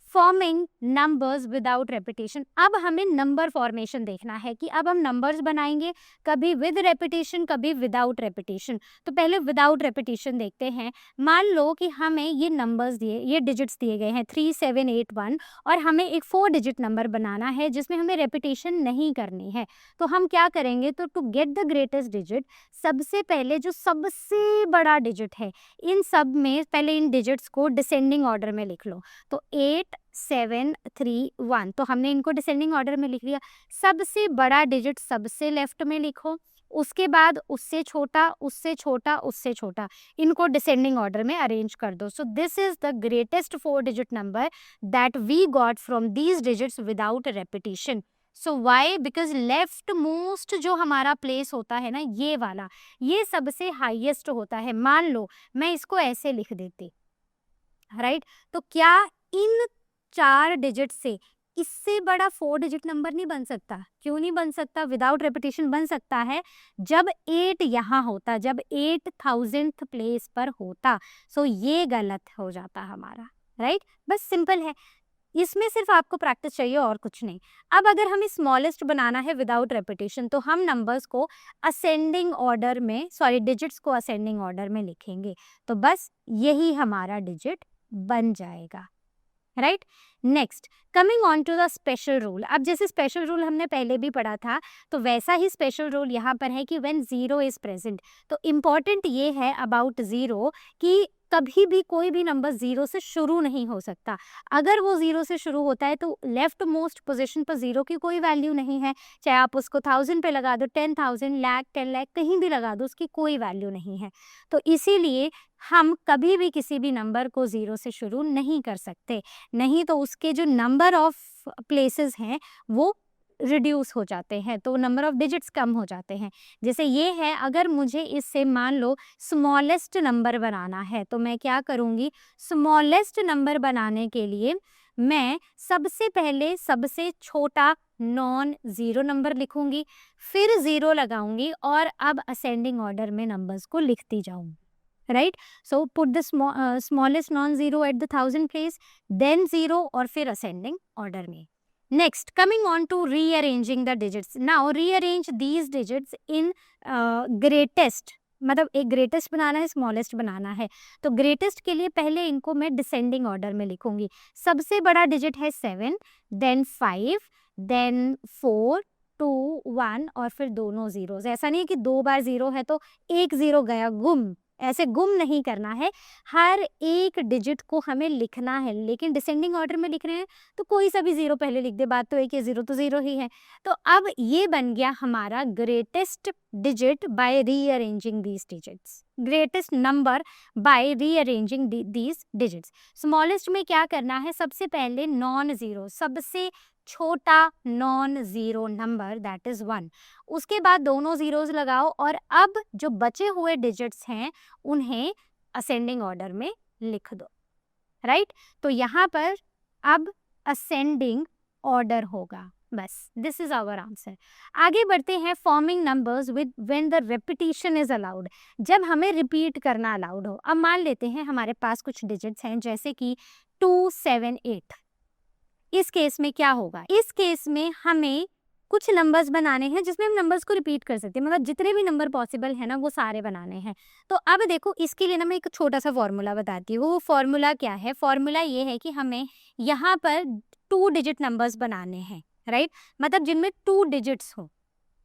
forming numbers without repetition. अब हमें नंबर फॉर्मेशन देखना है कि अब हम नंबर्स बनाएंगे कभी विद रेपिटेशन कभी विदाउट रेपिटेशन। तो पहले विदाउट रेपिटेशन देखते हैं। मान लो कि हमें ये नंबर्स दिए, ये डिजिट्स दिए गए हैं 3 7 8 1 और हमें एक 4 डिजिट नंबर बनाना है जिसमें हमें रेपिटेशन नहीं करनी है। तो हम क्या करेंगे, तो to get the greatest digit सबसे पहले जो सबसे बड़ा डिजिट है इन सब में पहले इन डिजिट्स को डिसेंडिंग ऑर्डर में लिख लो। तो 8 7 3 1, तो हमने इनको डिसेंडिंग ऑर्डर में लिख लिया। सबसे बड़ा डिजिट सबसे लेफ्ट में लिखो, उसके बाद उससे छोटा, उससे छोटा, उससे छोटा, इनको डिसेंडिंग ऑर्डर में अरेंज कर दो। So this is the greatest 4 digit number that we got from these digits without repetition. So why, because left most जो हमारा प्लेस होता है ना, ये वाला, ये सबसे हाईएस्ट होता है। मान लो मैं इसको ऐसे लिख देती, राइट तो क्या इन 4 डिजिट से इससे बड़ा 4 डिजिट नंबर नहीं बन सकता? क्यों नहीं बन सकता? विदाउट रेपिटेशन बन सकता है जब 8 यहाँ होता, जब 8000th प्लेस पर होता। सो ये गलत हो जाता हमारा, राइट। बस सिंपल है, इसमें सिर्फ आपको प्रैक्टिस चाहिए और कुछ नहीं। अब अगर हमें स्मॉलेस्ट बनाना है विदाउट रेपिटेशन तो हम नंबर्स को असेंडिंग ऑर्डर में, सॉरी डिजिट्स को असेंडिंग ऑर्डर में लिखेंगे। तो बस यही हमारा डिजिट बन जाएगा, right. Next, coming on to the special rule. अब जैसे स्पेशल रूल हमने पहले भी पढ़ा था तो वैसा ही स्पेशल रूल यहाँ पर है कि व्हेन 0 इज प्रेजेंट। तो इम्पॉर्टेंट ये है अबाउट 0 कि कभी भी कोई भी नंबर 0 से शुरू नहीं हो सकता। अगर वो 0 से शुरू होता है तो लेफ्ट मोस्ट पोजिशन पर 0 की कोई वैल्यू नहीं है, चाहे आप उसको 1000 पे लगा दो, 10,000, लाख, 10 लाख, कहीं भी लगा दो, उसकी कोई वैल्यू नहीं है। तो इसीलिए हम कभी भी किसी भी नंबर को 0 से शुरू नहीं कर सकते, नहीं तो उसके जो नंबर ऑफ प्लेसेस हैं वो रिड्यूस हो जाते हैं, तो नंबर ऑफ डिजिट्स कम हो जाते हैं। जैसे ये है, अगर मुझे इससे मान लो स्मॉलेस्ट नंबर बनाना है तो मैं क्या करूँगी, स्मॉलेस्ट नंबर बनाने के लिए मैं सबसे पहले सबसे छोटा नॉन ज़ीरो नंबर लिखूंगी, फिर 0 लगाऊंगी और अब असेंडिंग ऑर्डर में नंबर्स को लिखती जाऊंगी, right. So put the smallest non zero at the 1000 place, then 0 और फिर असेंडिंग ऑर्डर में। Next, coming on to rearranging the digits. Now rearrange these digits in greatest, मतलब एक ग्रेटेस्ट बनाना है, स्मॉलेस्ट बनाना है। तो ग्रेटेस्ट के लिए पहले इनको मैं डिसेंडिंग ऑर्डर में लिखूंगी। सबसे बड़ा डिजिट है 7, देन 5, देन 4, 2, 1 और फिर दोनों जीरोज। ऐसा नहीं है कि 2 बार 0 है तो एक 0 गया गुम, ऐसे गुम नहीं करना है, हर एक डिजिट को हमें लिखना है। लेकिन डिसेंडिंग ऑर्डर में लिख रहे हैं तो कोई सा भी 0 पहले लिख दे, बात तो एक ही, 0 तो 0 ही है। तो अब ये बन गया हमारा greatest digit bye rearranging these digits, greatest number by rearranging these digits. Smallest में क्या करना है, सबसे पहले नॉन ज़ीरो, सबसे छोटा non zero number that is 1, उसके बाद दोनों ज़ीरोज़ लगाओ और अब जो बचे हुए डिजिट्स हैं उन्हें असेंडिंग ऑर्डर में लिख दो, राइट। तो यहाँ पर अब असेंडिंग ऑर्डर होगा, बस दिस इज आवर आंसर। आगे बढ़ते हैं, forming numbers with when the repetition is allowed, जब हमें रिपीट करना अलाउड हो। अब मान लेते हैं हमारे पास कुछ डिजिट्स हैं जैसे कि 2 7 8। इस केस में क्या होगा, इस केस में हमें कुछ नंबर्स बनाने हैं जिसमें हम नंबर्स को रिपीट कर सकते हैं, मतलब जितने भी नंबर पॉसिबल है ना वो सारे बनाने हैं। तो अब देखो इसके लिए ना मैं एक छोटा सा फॉर्मूला बताती हूँ। वो फॉर्मूला क्या है, फॉर्मूला ये है कि हमें यहाँ पर 2 डिजिट नंबर्स बनाने हैं, राइट, मतलब जिनमें 2 डिजिट्स हो,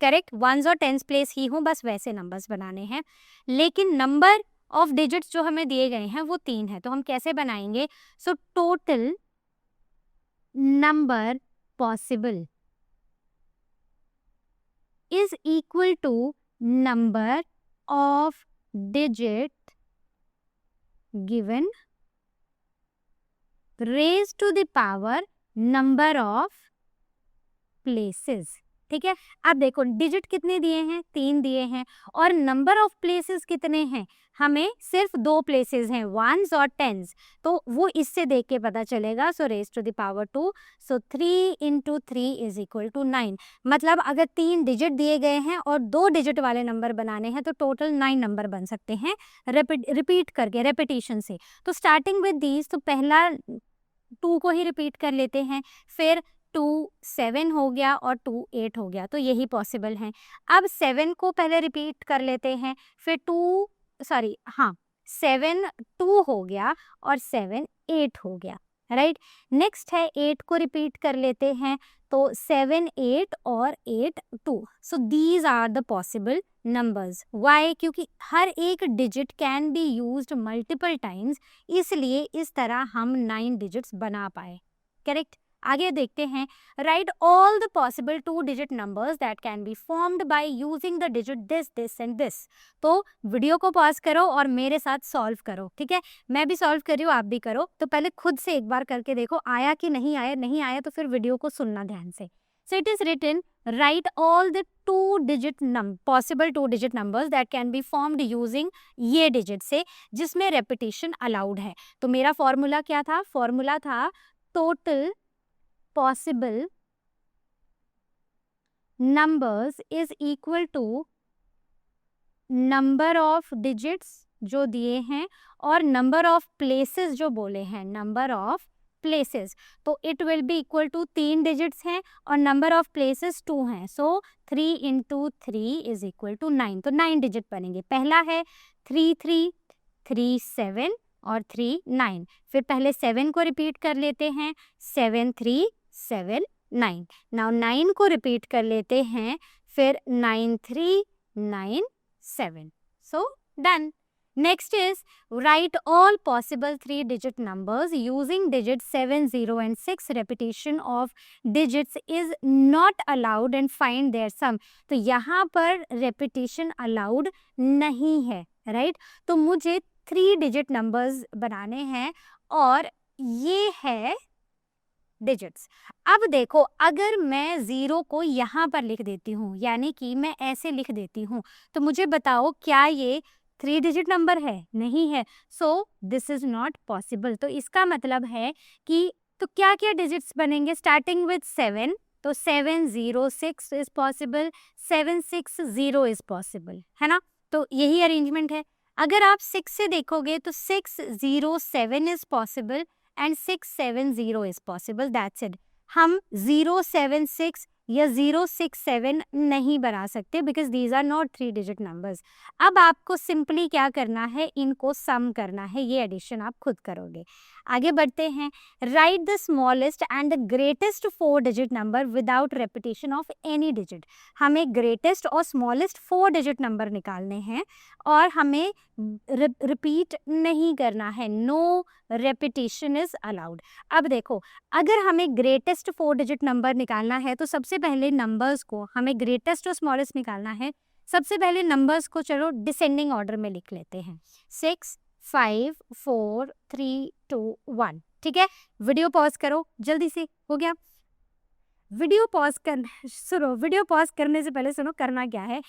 करेक्ट, 1s और 10s प्लेस ही हो, बस वैसे नंबर्स बनाने हैं। लेकिन नंबर ऑफ डिजिट्स जो हमें दिए गए हैं वो 3 है, तो हम कैसे बनाएंगे, so total number possible is equal to number of digit given raised to the power number of places, ठीक है। अब देखो डिजिट कितने दिए हैं, 3 दिए हैं, और नंबर ऑफ प्लेसेस कितने हैं, हमें सिर्फ 2 प्लेसेस हैं, 1s और 10s, तो वो इससे देख के पता चलेगा। So raise to the power 2, so 3 × 3 is equal to 9। मतलब अगर 3 डिजिट दिए गए हैं और 2 डिजिट वाले नंबर बनाने हैं तो टोटल 9 नंबर बन सकते हैं रिपीट करके, रेपिटेशन से। तो स्टार्टिंग विद दीज, तो पहला 2 को ही रिपीट कर लेते हैं, फिर 2 7 हो गया और 2 8 हो गया, तो यही पॉसिबल है। अब 7 को पहले रिपीट कर लेते हैं, फिर 7 2 हो गया और 7 8 हो गया, राइट। नेक्स्ट है 8 को रिपीट कर लेते हैं, तो 7 8 और 8 2। So these are the possible numbers. Why? क्योंकि हर एक digit can be used multiple times, इसलिए इस तरह हम 9 डिजिट्स बना पाए। करेक्ट। आगे देखते हैं, right all the possible 2 digit numbers that can be formed by using the digit this this and this. तो वीडियो को पॉज करो और मेरे साथ सॉल्व करो, ठीक है। मैं भी सॉल्व कर रही हूँ, आप भी करो। तो पहले खुद से एक बार करके देखो आया कि नहीं आया। नहीं आया तो फिर वीडियो को सुनना ध्यान से। So it is written, right all the possible 2 digit numbers that can be formed using ये डिजिट से, जिसमें रेपिटेशन अलाउड है। तो मेरा फॉर्मूला क्या था? फॉर्मूला था total possible numbers is equal to number of digits जो दिए हैं और number of places जो बोले हैं, number of places। तो it will be equal to 3 digits हैं और number of places 2 हैं। So 3 into 3 is equal to 9। तो 9 डिजिट बनेंगे। पहला है 3 3 3 7 और 3 9। फिर पहले 7 को रिपीट कर लेते हैं, 7 3 7 9। नाउ 9 को रिपीट कर लेते हैं, फिर 9 3 9 7। So done. Next is write all possible 3 digit numbers using digit 7 0 and 6। Repetition of digits is not allowed and find their sum. तो यहाँ पर रेपिटेशन अलाउड नहीं है, राइट। तो मुझे 3 डिजिट नंबर्स बनाने हैं और ये है डिजिट्स। अब देखो, अगर मैं 0 को यहाँ पर लिख देती हूँ, यानी कि मैं ऐसे लिख देती हूँ, तो मुझे बताओ क्या ये 3 डिजिट नंबर है? नहीं है। सो दिस इज नॉट पॉसिबल। तो इसका मतलब है कि तो क्या क्या डिजिट्स बनेंगे? स्टार्टिंग विद 7, तो 7 0 6 इज पॉसिबल, 7 6 0 इज पॉसिबल, है ना। तो यही अरेंजमेंट है। अगर आप 6 से देखोगे तो 6 0 7 is possible and 6 7 0 is possible. That's it. हम 0 7 6 या 0 6 7 नहीं बना सकते because these are not 3 digit numbers. अब आपको सिंपली क्या करना है? इनको सम करना है। ये एडिशन आप खुद करोगे। आगे बढ़ते हैं। Write the smallest and the greatest 4 digit number without repetition of any digit. हमें ग्रेटेस्ट और स्मॉलेस्ट 4 डिजिट नंबर निकालने हैं और हमें रिपीट नहीं करना है। No repetition is allowed. अब देखो, अगर हमें ग्रेटेस्ट 4 डिजिट नंबर निकालना है तो सबसे पहले नंबर्स को, हमें ग्रेटेस्ट और स्मॉलेस्ट निकालना है, सबसे पहले नंबर्स को चलो डिसेंडिंग ऑर्डर में लिख लेते हैं। 6 5 4 3 2 1। ठीक है। वीडियो पॉज करो जल्दी से। हो गया? वीडियो पॉज करने से पहले सुनो करना क्या है।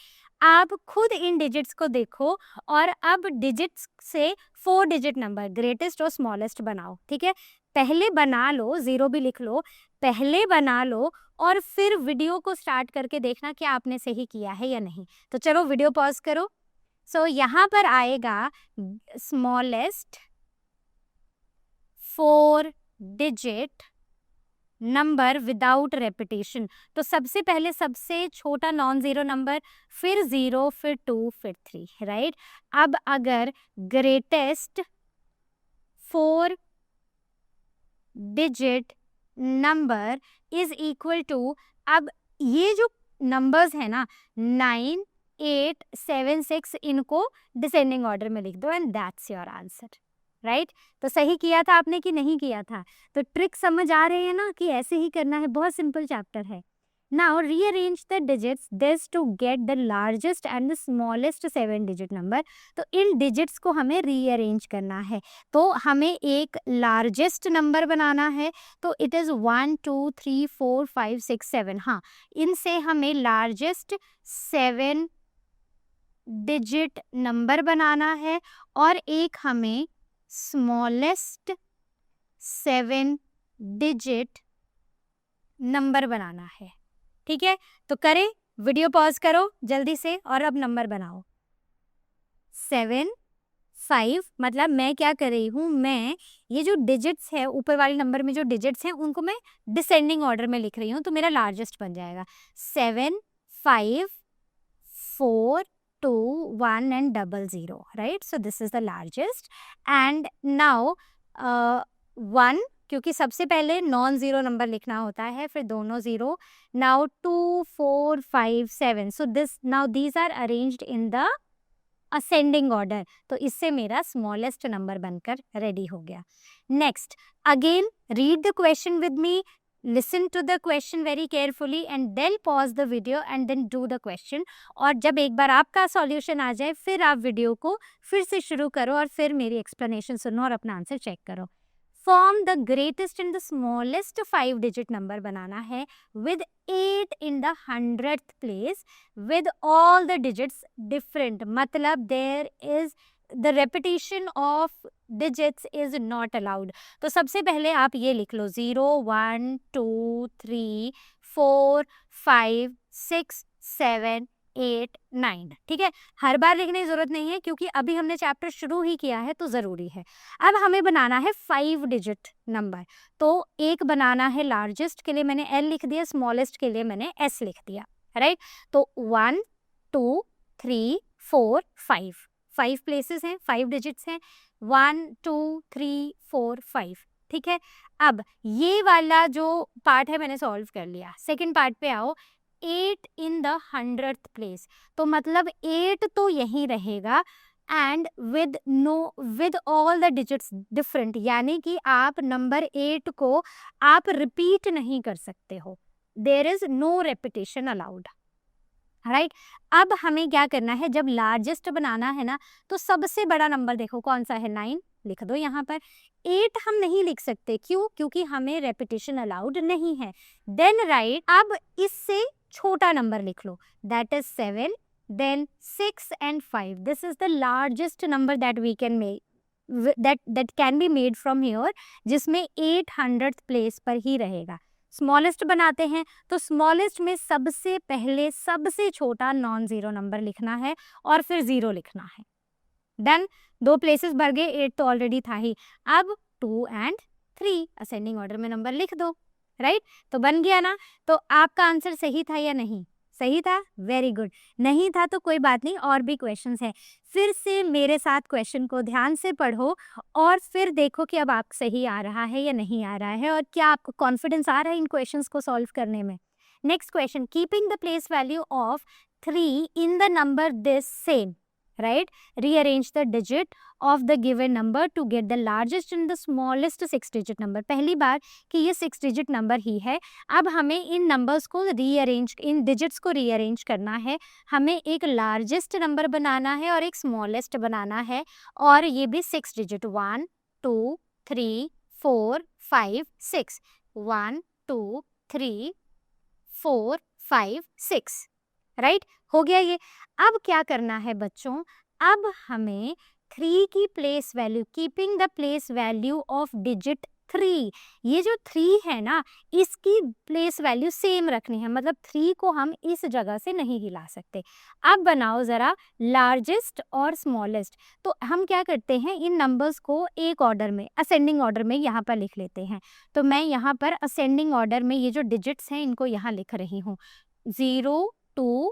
आप खुद इन डिजिट्स को देखो और अब डिजिट्स से 4 डिजिट नंबर ग्रेटेस्ट और स्मॉलेस्ट बनाओ। ठीक है। पहले बना लो, 0 भी लिख लो, पहले बना लो और फिर वीडियो को स्टार्ट करके देखना कि आपने सही किया है या नहीं। तो चलो वीडियो पॉज करो। सो यहाँ पर आएगा smallest 4 digit number without repetition. तो सबसे पहले सबसे छोटा नॉन जीरो नंबर, फिर 0, फिर 2, फिर 3, राइट। अब अगर greatest 4 digit number is equal to, अब ये जो नंबर्स है ना 9 8 7 6, इनको डिसेंडिंग ऑर्डर में लिख दो and that's your answer, right. तो सही किया था आपने कि नहीं किया था? तो ट्रिक समझ आ रहे हैं ना कि ऐसे ही करना है। बहुत सिंपल चैप्टर है। Now rearrange the digits this to get the largest and the smallest 7 digit number. तो इन डिजिट्स को हमें रीअरेंज करना है। तो हमें एक लार्जेस्ट नंबर बनाना है। तो इट इज़ 1 2 3 4 5 6 7। हाँ, इनसे हमें लार्जेस्ट 7 डिजिट नंबर बनाना है और एक हमें स्मॉलेस्ट 7 डिजिट नंबर बनाना है। ठीक है। तो करें, वीडियो पॉज करो जल्दी से और अब नंबर बनाओ। 7 5 मतलब मैं क्या कर रही हूँ, मैं ये जो डिजिट्स है ऊपर वाले नंबर में जो डिजिट्स हैं उनको मैं डिसेंडिंग ऑर्डर में लिख रही हूँ, तो मेरा लार्जेस्ट बन जाएगा 7 5 4 2 1 and 00, right? So this is the largest. And now 1, क्योंकि सबसे पहले नॉन ज़ीरो नंबर लिखना होता है, फिर दोनों zero. Now 2 4 5 7, so this now these are arranged in the ascending order, तो इससे मेरा स्मॉलेस्ट नंबर बनकर रेडी हो गया. Next, again read the question with me, listen to the question very carefully and then pause the video and then do the question. और जब एक बार आपका सॉल्यूशन आ जाए फिर आप वीडियो को फिर से शुरू करो और फिर मेरी एक्सप्लेनेशन सुनो और अपना आंसर चेक करो. Form the greatest and the smallest 5 digit number बनाना है with 8 in the 100th place with all the digits different, मतलब there is the repetition of digits is not allowed. तो सबसे पहले आप ये लिख लो 0 1 2 3 4 5 6 7 8 9, ठीक है. हर बार लिखने की जरूरत नहीं है क्योंकि अभी हमने चैप्टर शुरू ही किया है तो जरूरी है. अब हमें बनाना है 5 डिजिट नंबर, तो एक बनाना है लार्जेस्ट के लिए मैंने L लिख दिया, स्मॉलेस्ट के लिए मैंने S लिख दिया, राइट. तो 1 2 3 4 5, 5 प्लेसेस हैं, 5 डिजिट्स हैं, 1 2 3 4 5, ठीक है. अब ये वाला जो पार्ट है मैंने सॉल्व कर लिया. सेकेंड पार्ट पे आओ, 8 in the 100th place, तो मतलब 8 तो यहीं रहेगा and with all the digits different, यानी कि आप नंबर 8 को आप रिपीट नहीं कर सकते हो, there is no repetition allowed, right. अब हमें क्या करना है, जब लार्जेस्ट बनाना है ना तो सबसे बड़ा नंबर देखो कौन सा है, 9 लिख दो यहाँ पर. 8 हम नहीं लिख सकते, क्यों? क्योंकि हमें रेपिटेशन अलाउड नहीं है. देन राइट, अब इससे छोटा नंबर लिख लो, that is 7, then 6 and 5. This is the largest number that we can make, that can be made from here, जिसमें 800th प्लेस पर ही रहेगा. स्मॉलेस्ट बनाते हैं तो स्मॉलेस्ट में सबसे पहले सबसे छोटा नॉन ज़ीरो नंबर लिखना है और फिर 0 लिखना है. डन, 2 प्लेसेस भर गए, 8 तो ऑलरेडी था ही. अब 2 and 3 असेंडिंग ऑर्डर में नंबर लिख दो, राइट. तो बन गया ना. तो आपका आंसर सही था या नहीं? सही था, वेरी गुड. नहीं था तो कोई बात नहीं, और भी क्वेश्चंस हैं. फिर से मेरे साथ क्वेश्चन को ध्यान से पढ़ो और फिर देखो कि अब आप सही आ रहा है या नहीं आ रहा है, और क्या आपको कॉन्फिडेंस आ रहा है इन क्वेश्चंस को सॉल्व करने में. Next question, keeping the place value of 3 in the number this same, right? Rearrange the digit of the given number to get the largest and the smallest 6 digit number. पहली बार कि ये 6 digit number ही है. अब हमें इन numbers को rearrange, इन digits को rearrange करना है. हमें एक largest number बनाना है और एक smallest बनाना है, और ये भी 6 digit, 1 2 3 4 5 6, 1 2 3 4 5 6, राइट. हो गया ये. अब क्या करना है बच्चों, अब हमें 3 की place value, keeping the place value of digit 3, ये जो 3 है ना इसकी प्लेस वैल्यू सेम रखनी है, मतलब 3 को हम इस जगह से नहीं हिला सकते. अब बनाओ ज़रा लार्जेस्ट और स्मॉलेस्ट. तो हम क्या करते हैं, इन नंबर्स को एक ऑर्डर में, असेंडिंग ऑर्डर में यहाँ पर लिख लेते हैं. तो मैं यहाँ पर असेंडिंग ऑर्डर में ये जो डिजिट्स हैं इनको यहाँ लिख रही हूँ. 0 2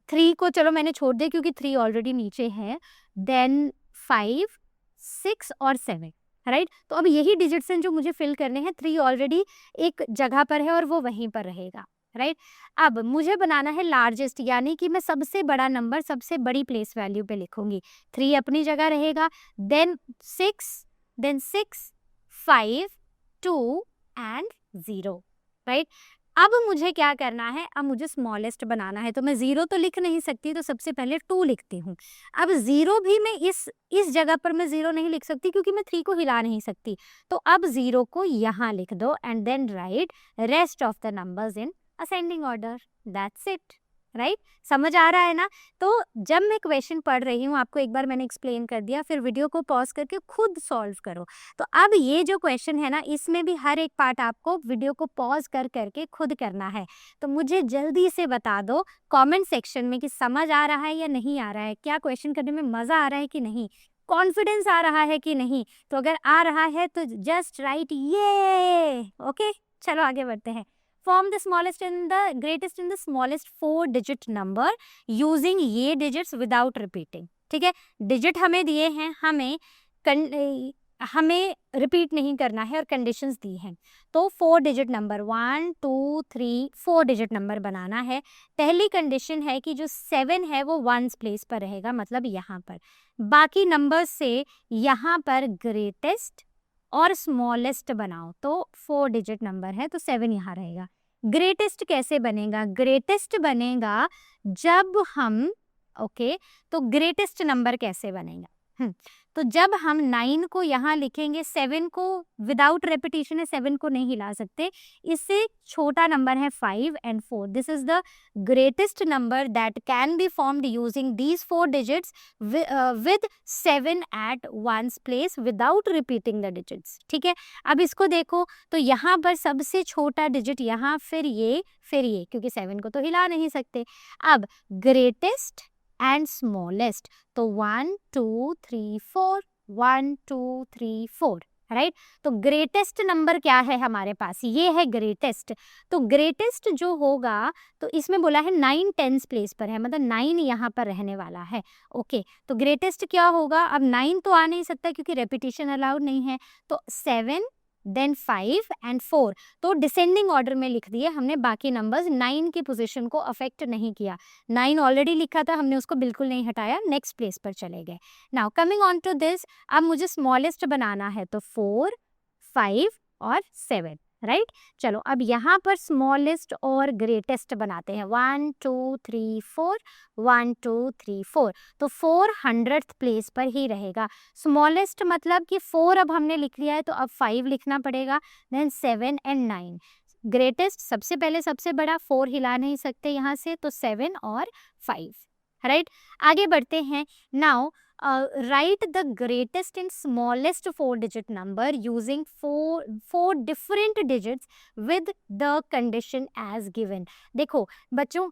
3 को चलो मैंने छोड़ दिया क्योंकि 3 ऑलरेडी नीचे है, देन 5 6 और 7, राइट. तो अब यही डिजिट्स हैं जो मुझे फिल करने हैं. 3 ऑलरेडी एक जगह पर है और वो वहीं पर रहेगा, राइट. अब मुझे बनाना है लार्जेस्ट, यानी कि मैं सबसे बड़ा नंबर सबसे बड़ी प्लेस वैल्यू पे लिखूंगी. 3 अपनी जगह रहेगा, देन 6 5 2 and 0, राइट. अब मुझे क्या करना है, अब मुझे स्मॉलेस्ट बनाना है. तो मैं 0 तो लिख नहीं सकती, तो सबसे पहले 2 लिखती हूँ. अब 0 भी मैं इस जगह पर मैं 0 नहीं लिख सकती क्योंकि मैं 3 को हिला नहीं सकती. तो अब 0 को यहाँ लिख दो and then write rest of the numbers in ascending order. That's it, right. समझ आ रहा है ना. तो जब मैं क्वेश्चन पढ़ रही हूँ, आपको एक बार मैंने एक्सप्लेन कर दिया, फिर वीडियो को पॉज करके खुद सॉल्व करो. तो अब ये जो क्वेश्चन है ना इसमें भी हर एक पार्ट आपको वीडियो को पॉज कर करके खुद करना है. तो मुझे जल्दी से बता दो कमेंट सेक्शन में कि समझ आ रहा है या नहीं आ रहा है, क्या क्वेश्चन करने में मज़ा आ रहा है कि नहीं. कॉन्फिडेंस आ रहा है कि नहीं? तो अगर आ रहा है तो जस्ट राइट ये। ओके, चलो आगे बढ़ते हैं। Form the smallest in the greatest in the smallest 4 digit number using ये डिजिट्स विदाउट रिपीटिंग। ठीक है, डिजिट हमें दिए हैं, हमें रिपीट नहीं करना है और कंडीशंस दी हैं। तो 4 डिजिट नंबर 1 2 3 4 डिजिट नंबर बनाना है। पहली कंडीशन है कि जो 7 है वो वंस प्लेस पर रहेगा, मतलब यहाँ पर। बाकी नंबर्स से यहाँ पर ग्रेटेस्ट और स्मॉलेस्ट बनाओ, तो 4 डिजिट नंबर है तो 7 यहाँ रहेगा। ग्रेटेस्ट कैसे बनेगा? ग्रेटेस्ट बनेगा जब हम तो ग्रेटेस्ट नंबर कैसे बनेगा? तो जब हम 9 को यहाँ लिखेंगे, 7 को विदाउट रेपिटेशन है, 7 को नहीं हिला सकते, इससे छोटा नंबर है 5 and 4। This is the greatest number that can be formed using these 4 digits with 7 at one's place without repeating the digits. ठीक है, अब इसको देखो तो यहाँ पर सबसे छोटा डिजिट यहाँ, फिर ये, क्योंकि 7 को तो हिला नहीं सकते। अब ग्रेटेस्ट एंड स्मॉलेस्ट, तो 1 2 3 4 1 2 3 4, राइट। तो ग्रेटेस्ट नंबर क्या है हमारे पास? ये है ग्रेटेस्ट। तो ग्रेटेस्ट जो होगा, तो इसमें बोला है 9 टेंस प्लेस पर है, मतलब 9 यहाँ पर रहने वाला है। ओके, तो ग्रेटेस्ट क्या होगा? अब 9 तो आ नहीं सकता क्योंकि रेपिटेशन अलाउड नहीं है, तो 7 देन 5 and 4, तो डिसेंडिंग ऑर्डर में लिख दिए हमने। बाकी नंबर्स 9 की पोजीशन को अफेक्ट नहीं किया। 9 ऑलरेडी लिखा था, हमने उसको बिल्कुल नहीं हटाया, नेक्स्ट प्लेस पर चले गए। Now coming on to this, अब मुझे स्मॉलेस्ट बनाना है, तो 4 5 और 7, राइट। चलो अब यहाँ पर स्मॉलेस्ट और ग्रेटेस्ट बनाते हैं। 1 2 3 4 1 2 3 4, तो 400th प्लेस पर ही रहेगा। स्मॉलेस्ट मतलब कि 4 अब हमने लिख लिया है, तो अब 5 लिखना पड़ेगा, देन 7 and 9। ग्रेटेस्ट सबसे पहले सबसे बड़ा, 4 हिला नहीं सकते यहाँ से, तो 7 और 5, राइट। आगे बढ़ते हैं। Now write the greatest and smallest 4 digit number using four different digits with the condition as given। देखो बच्चों,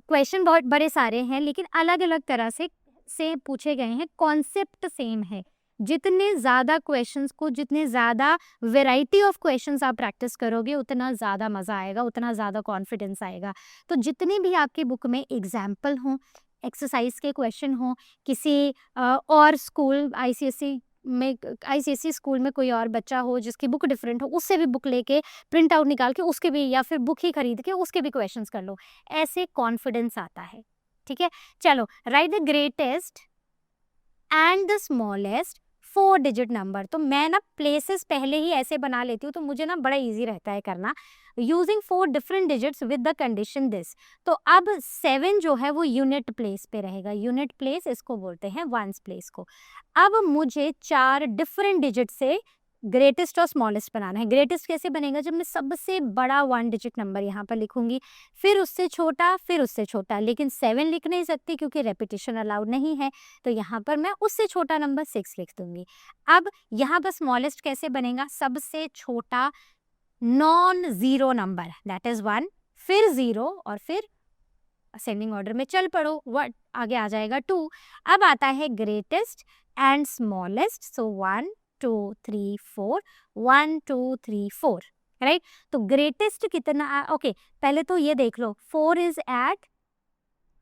क्वेश्चन बहुत बड़े सारे हैं, लेकिन अलग अलग तरह से पूछे गए हैं, कॉन्सेप्ट सेम है। जितने ज़्यादा क्वेश्चंस को, जितने ज़्यादा वेराइटी ऑफ क्वेश्चंस आप प्रैक्टिस करोगे, उतना ज़्यादा मज़ा आएगा, उतना ज़्यादा कॉन्फिडेंस आएगा। तो जितने भी आपकी बुक में एग्जाम्पल हों, एक्सरसाइज के क्वेश्चन हो, किसी और स्कूल आईसीएसई स्कूल में कोई और बच्चा हो जिसकी बुक डिफरेंट हो, उससे भी बुक लेके प्रिंट आउट निकाल के उसके भी, या फिर बुक ही खरीद के उसके भी क्वेश्चंस कर लो, ऐसे कॉन्फिडेंस आता है। ठीक है, चलो right the greatest and the smallest 4 digit number. तो मैं ना प्लेसेस पहले ही ऐसे बना लेती हूँ, तो मुझे ना बड़ा इजी रहता है करना। Using 4 different digits with the condition this. तो अब 7 जो है वो यूनिट प्लेस पे रहेगा। यूनिट प्लेस इसको बोलते हैं, वंस प्लेस को। अब मुझे 4 डिफरेंट डिजिट से ग्रेटेस्ट और स्मॉलेस्ट बनाना है। ग्रेटेस्ट कैसे बनेगा? जब मैं सबसे बड़ा 1 डिजिट नंबर यहाँ पर लिखूंगी, फिर उससे छोटा, फिर उससे छोटा, लेकिन 7 लिख नहीं सकती क्योंकि रेपिटेशन अलाउड नहीं है, तो यहाँ पर मैं उससे छोटा नंबर 6 लिख दूंगी। अब यहाँ पर स्मॉलेस्ट कैसे बनेगा? सबसे छोटा non zero number, that is 1, फिर 0 और फिर असेंडिंग ऑर्डर में चल पड़ो, व्हाट आगे आ जाएगा 2। अब आता है greatest and smallest, so 1 2 3 4 1 2 3 4, right. तो ग्रेटेस्ट कितना? ओके, पहले तो ये देख लो, 4 is at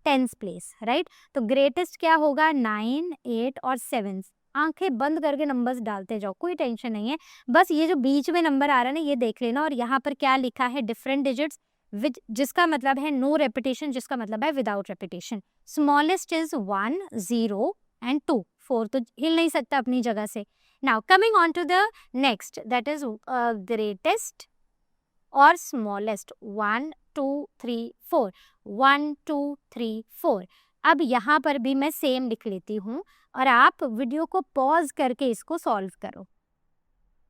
10th place, right. तो ग्रेटेस्ट क्या होगा? 9 8 और 7। आंखें बंद करके नंबर्स डालते जाओ, कोई टेंशन नहीं है, बस ये जो बीच में नंबर आ रहा है ना, ये देख लेना। और यहाँ पर क्या लिखा है? डिफरेंट डिजिट्स विच, जिसका मतलब है नो रेपिटेशन, जिसका मतलब है without repetition. Smallest is 1 0 and 2, 4 तो हिल नहीं सकता अपनी जगह से। Now coming on to the next, that is greatest और स्मॉलेस्ट 1 2 3 4 1 2 3 4। अब यहाँ पर भी मैं सेम लिख लेती हूँ और आप वीडियो को पॉज करके इसको सॉल्व करो,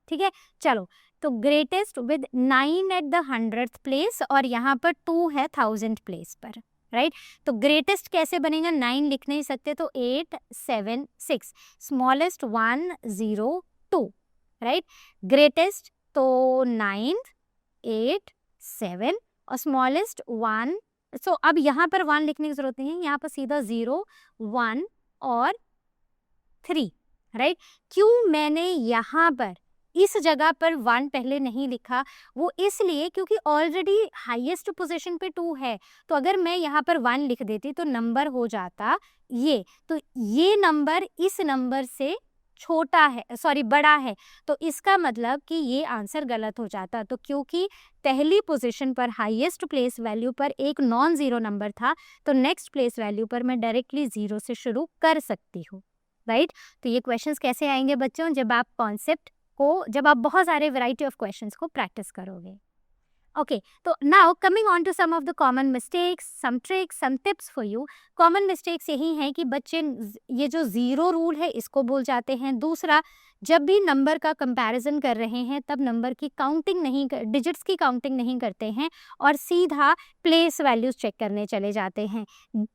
ठीक है। चलो, तो greatest with 9 at the 100th place और यहाँ पर 2 है 1000th प्लेस पर, राइट। तो ग्रेटेस्ट कैसे बनेगा? 9 लिख नहीं सकते, तो 8 7 6। Smallest 1 0 2, right. ग्रेटेस्ट तो 9 8 7 और स्मॉलेस्ट 1। सो अब यहाँ पर 1 लिखने की जरूरत नहीं है, यहाँ पर सीधा 0 1 और 3, राइट। क्यों मैंने यहाँ पर इस जगह पर 1 पहले नहीं लिखा, वो इसलिए क्योंकि ऑलरेडी हाईएस्ट पोजीशन पे 2 है, तो अगर मैं यहाँ पर 1 लिख देती तो नंबर हो जाता ये, तो ये नंबर इस नंबर से छोटा है, सॉरी बड़ा है, तो इसका मतलब कि ये आंसर गलत हो जाता। तो क्योंकि पहली पोजीशन पर हाईएस्ट प्लेस वैल्यू पर एक नॉन ज़ीरो नंबर था, तो नेक्स्ट प्लेस वैल्यू पर मैं डायरेक्टली 0 से शुरू कर सकती हूँ, राइट। तो ये क्वेश्चंस कैसे आएंगे बच्चों, जब आप कॉन्सेप्ट को, जब आप बहुत सारे वैरायटी ऑफ क्वेश्चंस को प्रैक्टिस करोगे। ओके, तो now coming on to some of the common mistakes, some tricks, some tips for you. Common mistakes यही हैं कि बच्चे ये जो ज़ीरो रूल है इसको भूल जाते हैं। दूसरा, जब भी नंबर का कंपैरिजन कर रहे हैं तब नंबर की काउंटिंग नहीं कर, डिजिट्स की काउंटिंग नहीं करते हैं और सीधा प्लेस वैल्यूज चेक करने चले जाते हैं।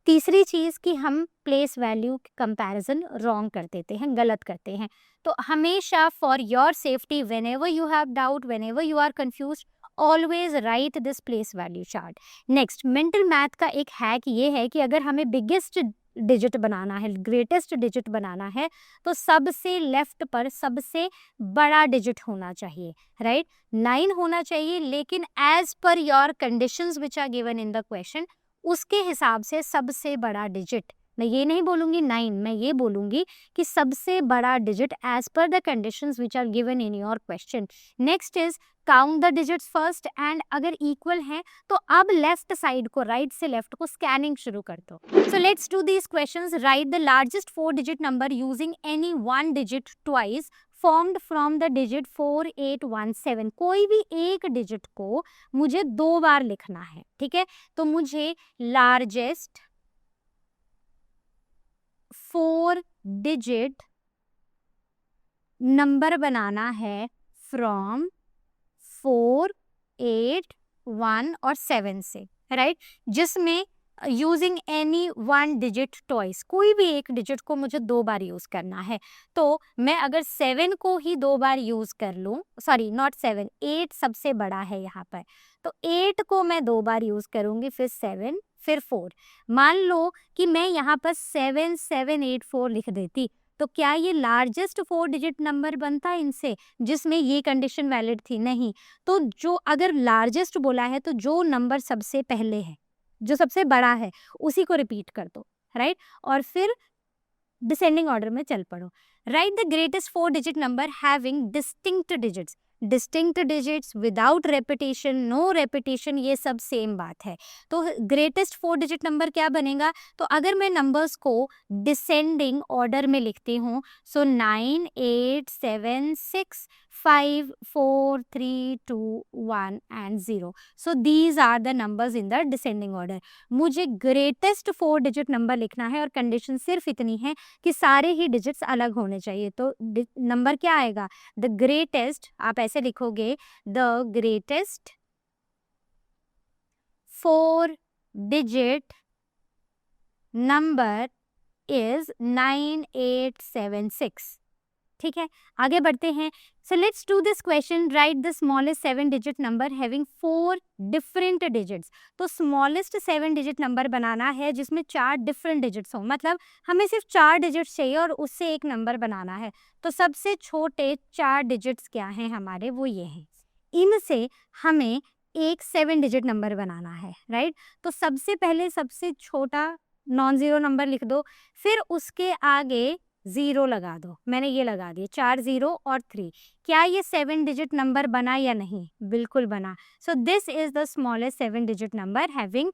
तीसरी चीज़ कि हम प्लेस वैल्यू कंपैरिजन रॉन्ग कर देते हैं, गलत करते हैं। तो हमेशा for your safety, whenever you have doubt, whenever you are confuse, always write this place value chart. Next, mental math का एक हैक ये है कि अगर हमें बिगेस्ट डिजिट बनाना है, ग्रेटेस्ट डिजिट बनाना है, तो सबसे लेफ्ट पर सबसे बड़ा डिजिट होना चाहिए, राइट। 9 होना चाहिए, लेकिन as per your conditions which are given in the question, उसके हिसाब से सबसे बड़ा डिजिट, मैं ये नहीं बोलूँगी 9, मैं ये बोलूँगी कि सबसे बड़ा digit as per the conditions which are given in your question. Next is count the digits first, and अगर इक्वल हैं तो अब लेफ्ट साइड को, राइट से लेफ्ट को स्कैनिंग शुरू कर दो। So let's do these questions. Write the largest 4 digit number using any 1 digit twice formed from the digit 4817। कोई भी एक डिजिट को मुझे 2 बार लिखना है, ठीक है। तो मुझे लार्जेस्ट 4 डिजिट नंबर बनाना है फ्रॉम 4, 8, 1 और 7 से, राइट। जिसमें यूजिंग एनी 1 डिजिट ट्वाइस, कोई भी एक डिजिट को मुझे 2 बार यूज करना है। तो मैं अगर 7 को ही 2 बार यूज कर लूँ, सॉरी नॉट 7, 8 सबसे बड़ा है यहाँ पर, तो 8 को मैं 2 बार यूज करूँगी, फिर 7, फिर 4। मान लो कि मैं यहाँ पर 7784 लिख देती, तो क्या ये लार्जेस्ट 4 डिजिट नंबर बनता इनसे, जिसमें ये कंडीशन वैलिड थी? नहीं। तो जो अगर लार्जेस्ट बोला है तो जो नंबर सबसे पहले है, जो सबसे बड़ा है, उसी को रिपीट कर दो, राइट। और फिर डिसेंडिंग ऑर्डर में चल पड़ो। Write the greatest 4 digit number having distinct digits. Distinct digits without repetition, no repetition, ये सब सेम बात है। तो ग्रेटेस्ट 4 डिजिट नंबर क्या बनेगा? तो अगर मैं नंबर्स को डिसेंडिंग ऑर्डर में लिखती हूँ, सो 9, 8, 7, 6, 5, 4, 3, 2, 1 and 0। So these are the numbers in the descending order. मुझे ग्रेटेस्ट 4 डिजिट नंबर लिखना है और कंडीशन सिर्फ इतनी है कि सारे ही डिजिट्स अलग होने चाहिए। तो नंबर क्या आएगा? द ग्रेटेस्ट, आप ऐसे लिखोगे, the greatest 4 digit number is 9876। ठीक है, आगे बढ़ते हैं। सो let's do this question. Right the smallest 7 digit number having 4 different digits. तो स्मॉलेस्ट 7 डिजिट नंबर बनाना है जिसमें 4 डिफरेंट डिजिट्स हो, मतलब हमें सिर्फ 4 डिजिट्स चाहिए और उससे एक नंबर बनाना है। तो सबसे छोटे 4 डिजिट्स क्या हैं हमारे, वो ये हैं। इनसे हमें एक 7 डिजिट नंबर बनाना है, राइट। तो सबसे पहले सबसे छोटा नॉन ज़ीरो नंबर लिख दो, फिर उसके आगे 0 लगा दो। मैंने ये लगा दिए, 4 0 और 3। क्या ये 7 डिजिट नंबर बना या नहीं? बिल्कुल बना। सो this is the smallest 7 digit number having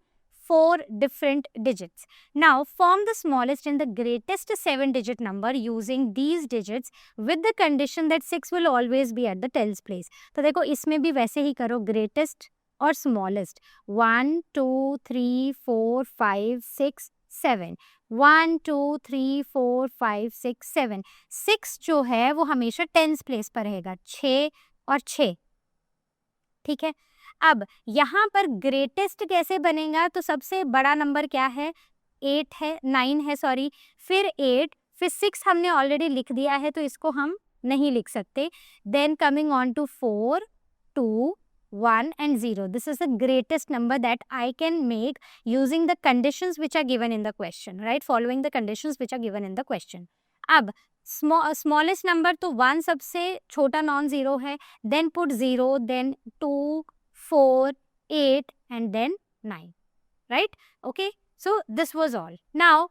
4 different digits. Now form the smallest and the greatest 7 digit number using these digits with the condition that 6 will always be at the tens place. तो देखो इसमें भी वैसे ही करो, greatest और smallest। 1 2 3 4 5 6 7, 1 2 3 4 5 6 7। 6 जो है वो हमेशा टेंस प्लेस पर रहेगा, 6 और 6, ठीक है। अब यहाँ पर ग्रेटेस्ट कैसे बनेगा? तो सबसे बड़ा नंबर क्या है? 8 है, 9 है सॉरी, फिर 8, फिर 6 हमने ऑलरेडी लिख दिया है तो इसको हम नहीं लिख सकते। Then coming on to 4, 2, 1 and 0. This is the greatest number that I can make using the conditions which are given in the question, right? Following the conditions which are given in the question. अब स्मॉलेस्ट नंबर तो 1 सबसे छोटा नॉन ज़ीरो है, then put 0, then 2, 4, 8 and then 9, right? Okay, so this was all. Now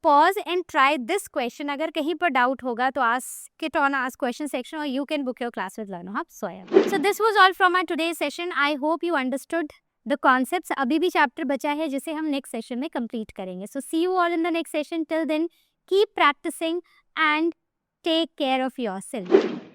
pause and try this question. अगर कहीं पर डाउट होगा तो ask it on ask question section or you can book your class with Learno Hub Swayam. So this was all from our today's session. I hope you understood the concepts. अभी भी चैप्टर बचा है जिसे हम नेक्स्ट सेशन में कंप्लीट करेंगे. So see you all in the next session. Till then, keep practicing and take care of yourself.